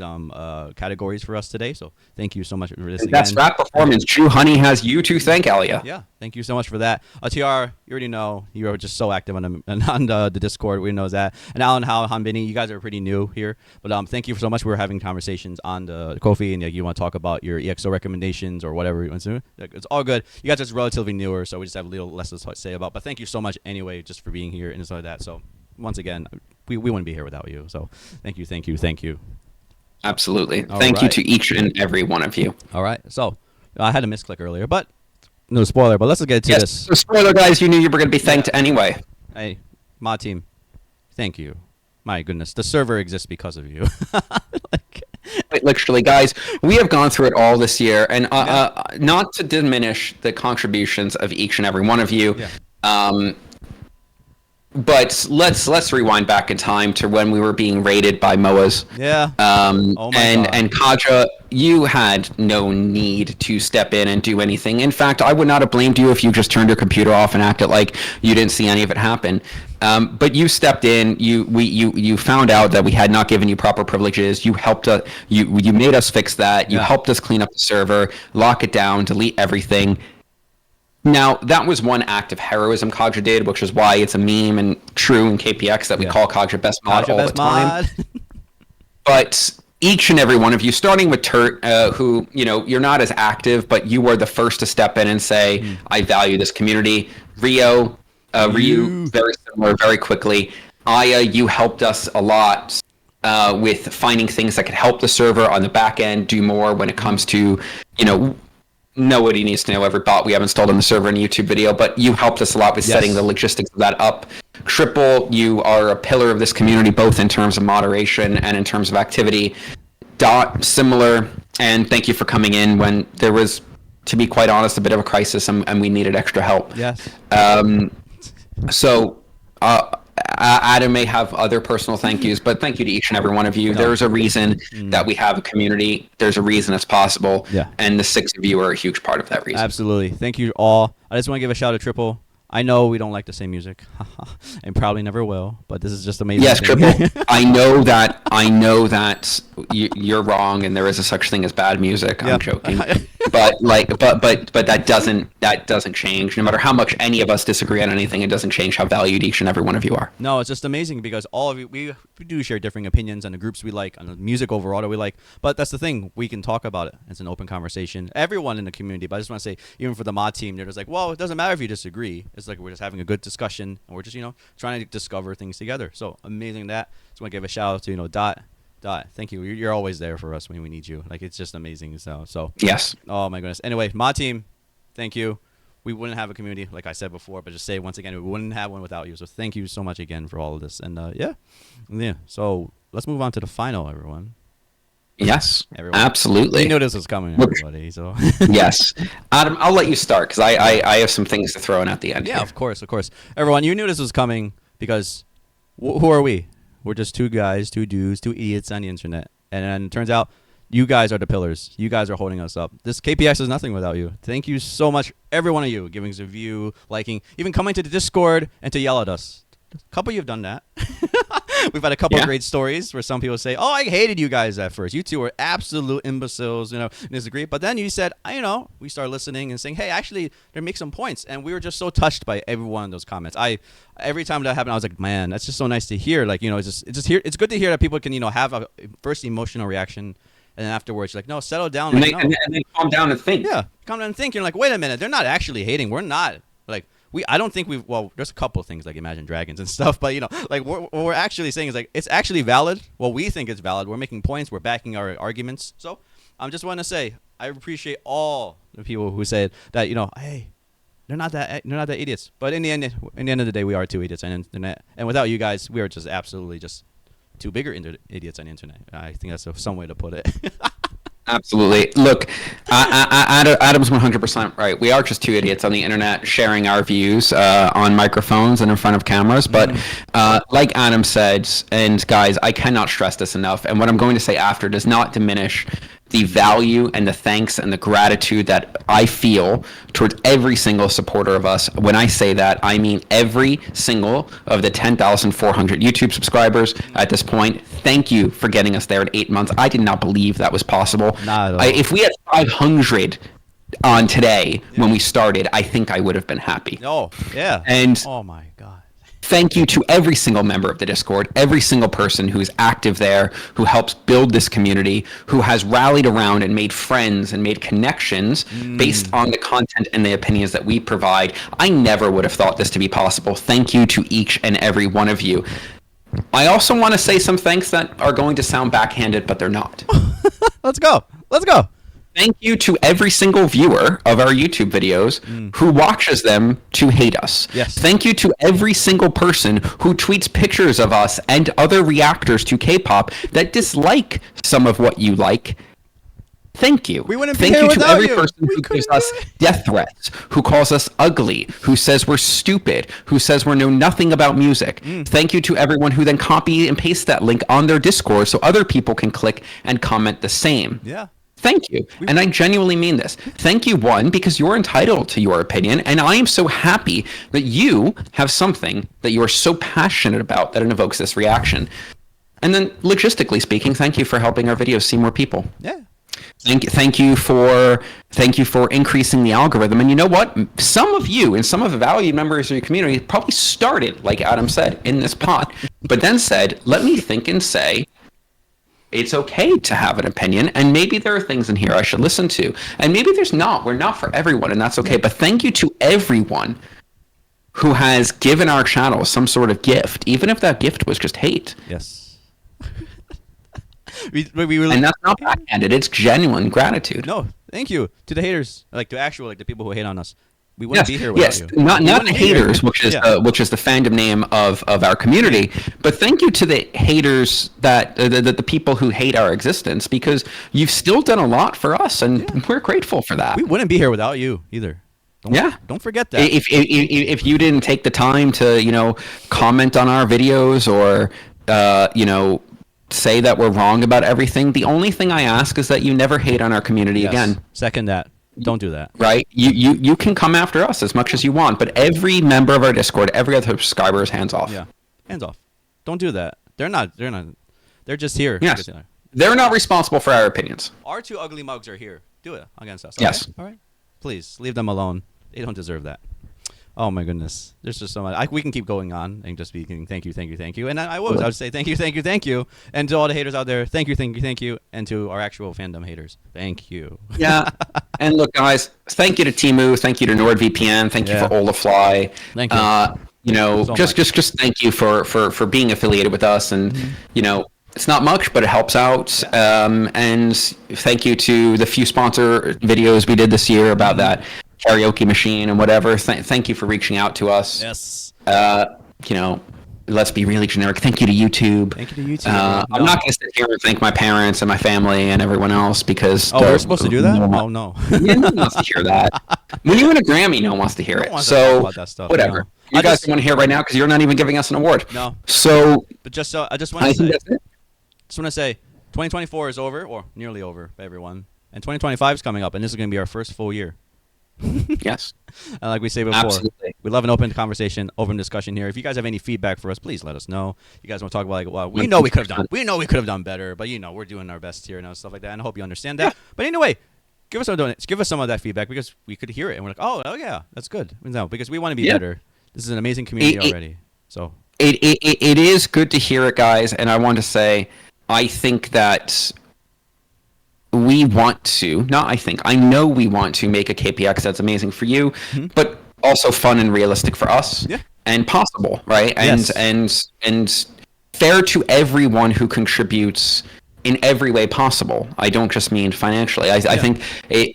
categories for us today, so thank you so much for this. Best rap performance. True Honey has you to thank, Alia. Yeah, thank you so much for that. TR, you already know, you are just so active on the Discord. We know that. And Alan, Hao, Han Binny, you guys are pretty new here, but thank you so much. We're having conversations on the Ko-fi, and you want to talk about your EXO recommendations or whatever you want to do. It's all good. You guys are just relatively newer, so we just have a little less to say about. But thank you so much anyway, just for being here and stuff like that. So once again, we wouldn't be here without you. So thank you. Absolutely. Thank you to each and every one of you. All right. So I had a misclick earlier, but no spoiler. But let's get to this. So spoiler, guys. You knew you were going to be thanked anyway. Hey, mod team. Thank you. My goodness, the server exists because of you. Literally, guys, we have gone through it all this year, and not to diminish the contributions of each and every one of you. but let's rewind back in time to when we were being raided by MOAs. Yeah. Oh my and God. and Kaja, you had no need to step in and do anything. In fact, I would not have blamed you if you just turned your computer off and acted like you didn't see any of it happen. But you stepped in. You found out that we had not given you proper privileges. You helped us. You made us fix that. You helped us clean up the server, lock it down, delete everything. Now, that was one act of heroism Kaja did, which is why it's a meme and true in KPX that we call Kaja best mod Kaja all best the time. mod. But each and every one of you, starting with Turt, who, you're not as active, but you were the first to step in and say, I value this community. Ryu, very similar, very quickly. Aya, you helped us a lot with finding things that could help the server on the back end do more when it comes to, nobody needs to know every bot we have installed on the server in a YouTube video, but you helped us a lot with setting the logistics of that up. Triple, you are a pillar of this community, both in terms of moderation and in terms of activity. Dot, similar, and thank you for coming in when there was, to be quite honest, a bit of a crisis and we needed extra help. Yes. So Adam may have other personal thank yous, but thank you to each and every one of you. There's a reason that we have a community. There's a reason it's possible. Yeah. And the 6 of you are a huge part of that reason. Absolutely. Thank you all. I just want to give a shout out to Triple. I know we don't like the same music, and probably never will, but this is just amazing. Yes, Triple. I know that you're wrong, and there is a such thing as bad music. I'm joking, but that doesn't change. No matter how much any of us disagree on anything, it doesn't change how valued each and every one of you are. No, it's just amazing because all of you, we do share differing opinions on the groups we like, on the music overall that we like. But that's the thing, we can talk about it. It's an open conversation. Everyone in the community, but I just want to say, even for the mod team, they're just like, well, it doesn't matter if you disagree. It's like we're just having a good discussion, and we're just trying to discover things together. So amazing that. Just want to give a shout out to Dot. Thank you. You're always there for us when we need you. Like, it's just amazing. So yes. Oh my goodness. Anyway, mod team, thank you. We wouldn't have a community, like I said before, but just say it once again, we wouldn't have one without you. So thank you so much again for all of this. And yeah. So let's move on to the final, everyone. Yes, everyone. Absolutely. You knew this was coming, everybody. So yes, Adam, I'll let you start because I have some things to throw in at the end. Yeah, here. of course. Everyone, you knew this was coming because who are we? We're just two guys, two dudes, two idiots on the internet, and then it turns out you guys are the pillars. You guys are holding us up. This KPX is nothing without you. Thank you so much, every one of you, giving us a view, liking, even coming to the Discord and to yell at us. A couple of you have done that. We've had a couple of great stories where some people say, oh, I hated you guys at first. You two were absolute imbeciles, disagree. But then you said, we started listening and saying, hey, actually, they make some points. And we were just so touched by every one of those comments. Every time that happened, I was like, man, that's just so nice to hear. Like, it's good to hear that people can, have a first emotional reaction. And then afterwards, you're like, no, settle down. And then calm down and think. Yeah, calm down and think. You're like, wait a minute. They're not actually hating. We're not. Like, I don't think there's a couple of things like Imagine Dragons and stuff, but like what we're actually saying is like it's actually valid. Well, we think it's valid. We're making points. We're backing our arguments. So I just want to say I appreciate all the people who said that hey, they're not that idiots. But in the end of the day, we are two idiots on the internet, and without you guys, we are just absolutely just two bigger idiots on the internet. I think that's some way to put it. Absolutely. Look, Adam's 100% right. We are just two idiots on the internet sharing our views on microphones and in front of cameras. But like Adam said, and guys, I cannot stress this enough. And what I'm going to say after does not diminish the value and the thanks and the gratitude that I feel towards every single supporter of us. When I say that, I mean every single of the 10,400 YouTube subscribers at this point. Thank you for getting us there in 8 months. I did not believe that was possible. Not at all. If we had 500 on today when we started, I think I would have been happy. Oh, yeah. And oh my God. Thank you to every single member of the Discord, every single person who is active there, who helps build this community, who has rallied around and made friends and made connections based on the content and the opinions that we provide. I never would have thought this to be possible. Thank you to each and every one of you. I also want to say some thanks that are going to sound backhanded, but they're not. Let's go. Thank you to every single viewer of our YouTube videos who watches them to hate us. Yes. Thank you to every single person who tweets pictures of us and other reactors to K-pop that dislike some of what you like. Thank you. We wouldn't be Thank here you to without every you. person We who gives couldn't us do it. death threats, who calls us ugly, who says we're stupid, who says we know nothing about music. Thank you to everyone who then copy and paste that link on their Discord so other people can click and comment the same. Yeah. Thank you. And I genuinely mean this. Thank you, one, because you're entitled to your opinion. And I am so happy that you have something that you are so passionate about that it evokes this reaction. And then logistically speaking, thank you for helping our videos see more people. Yeah. Thank you for increasing the algorithm. And you know what? Some of you and some of the valued members of your community probably started, like Adam said, in this pot, but then said, let me think and say, it's okay to have an opinion, and maybe there are things in here I should listen to, and maybe there's not. We're not for everyone, and that's okay. But thank you to everyone who has given our channel some sort of gift, even if that gift was just hate. Yes. we really, and that's not backhanded. It's genuine gratitude. No, thank you to the haters, like to actual, like the people who hate on us. We wouldn't be here without yes, you. Not wouldn't be here. haters, which is the fandom name of our community, but thank you to the haters that the people who hate our existence, because you've still done a lot for us, and we're grateful for that. We wouldn't be here without you either. Don't forget that. If you didn't take the time to comment on our videos or say that we're wrong about everything, the only thing I ask is that you never hate on our community again. Second that. Don't do that. Right? You can come after us as much as you want, but every member of our Discord, every other subscriber is hands off. Yeah, hands off. Don't do that. They're not. They're just here. Yes. They're not responsible for our opinions. Our two ugly mugs are here. Do it against us. Yes. Okay? All right. Please leave them alone. They don't deserve that. Oh my goodness. There's just so much. We can keep going on and just speaking. Thank you. And I would say thank you. And to all the haters out there, thank you. And to our actual fandom haters, thank you. Yeah. And look, guys, thank you to Temu. Thank you to NordVPN. Thank you for Olafly. Thank you. So just thank you for being affiliated with us. And, it's not much, but it helps out. And thank you to the few sponsor videos we did this year about that karaoke machine and whatever. Thank you for reaching out to us. Yes. Let's be really generic. Thank you to YouTube. Thank you to YouTube. I'm not going to sit here and thank my parents and my family and everyone else because... Oh, we're supposed to do that? Oh, no. No one wants to hear that. When you win a Grammy, no one wants to hear it. So, about that stuff, whatever. No. You guys don't want to hear it right now because you're not even giving us an award. No. So... But I just want to say, 2024 is over, or nearly over for everyone. And 2025 is coming up, and this is going to be our first full year. Yes. And like we say before, absolutely. We love an open conversation, open discussion here. If you guys have any feedback for us, please let us know. You guys want to talk about we know we could have done better, but we're doing our best here and stuff like that. And I hope you understand that. But anyway, give us some of that feedback because we could hear it and we're like, oh yeah, that's good. No, because we want to be better. This is an amazing community already. So it is good to hear it, guys. And I want to say, I think that we want to, I know we want to make a KPX that's amazing for you, but also fun and realistic for us and possible, right? And fair to everyone who contributes in every way possible. I don't just mean financially. I think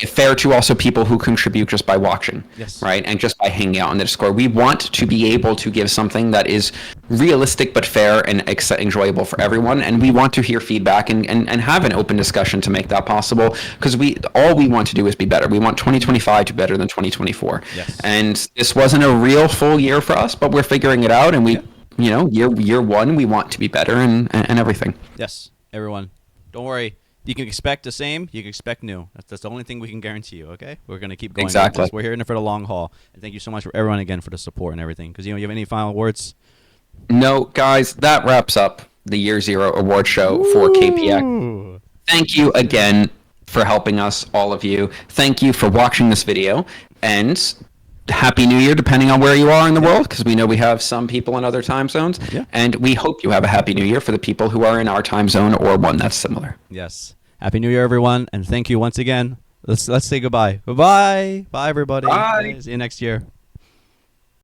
fair to also people who contribute just by watching, right? And just by hanging out on the Discord. We want to be able to give something that is realistic but fair and enjoyable for everyone. And we want to hear feedback and have an open discussion to make that possible because all we want to do is be better. We want 2025 to be better than 2024. Yes. And this wasn't a real full year for us, but we're figuring it out. And year one, we want to be better and everything. Yes, everyone. Don't worry. You can expect the same. You can expect new. That's the only thing we can guarantee you, okay? We're going to keep going. Exactly. We're here in it for the long haul. And thank you so much for everyone again for the support and everything. Because, you have any final words? No, guys, that wraps up the Year Zero award show for KPX. Thank you again for helping us, all of you. Thank you for watching this video. And Happy New Year, depending on where you are in the world, because we know we have some people in other time zones. Yeah. And we hope you have a Happy New Year for the people who are in our time zone or one that's similar. Yes. Happy New Year, everyone, and thank you once again. Let's say goodbye. Bye-bye. Bye, everybody. Bye. See you next year.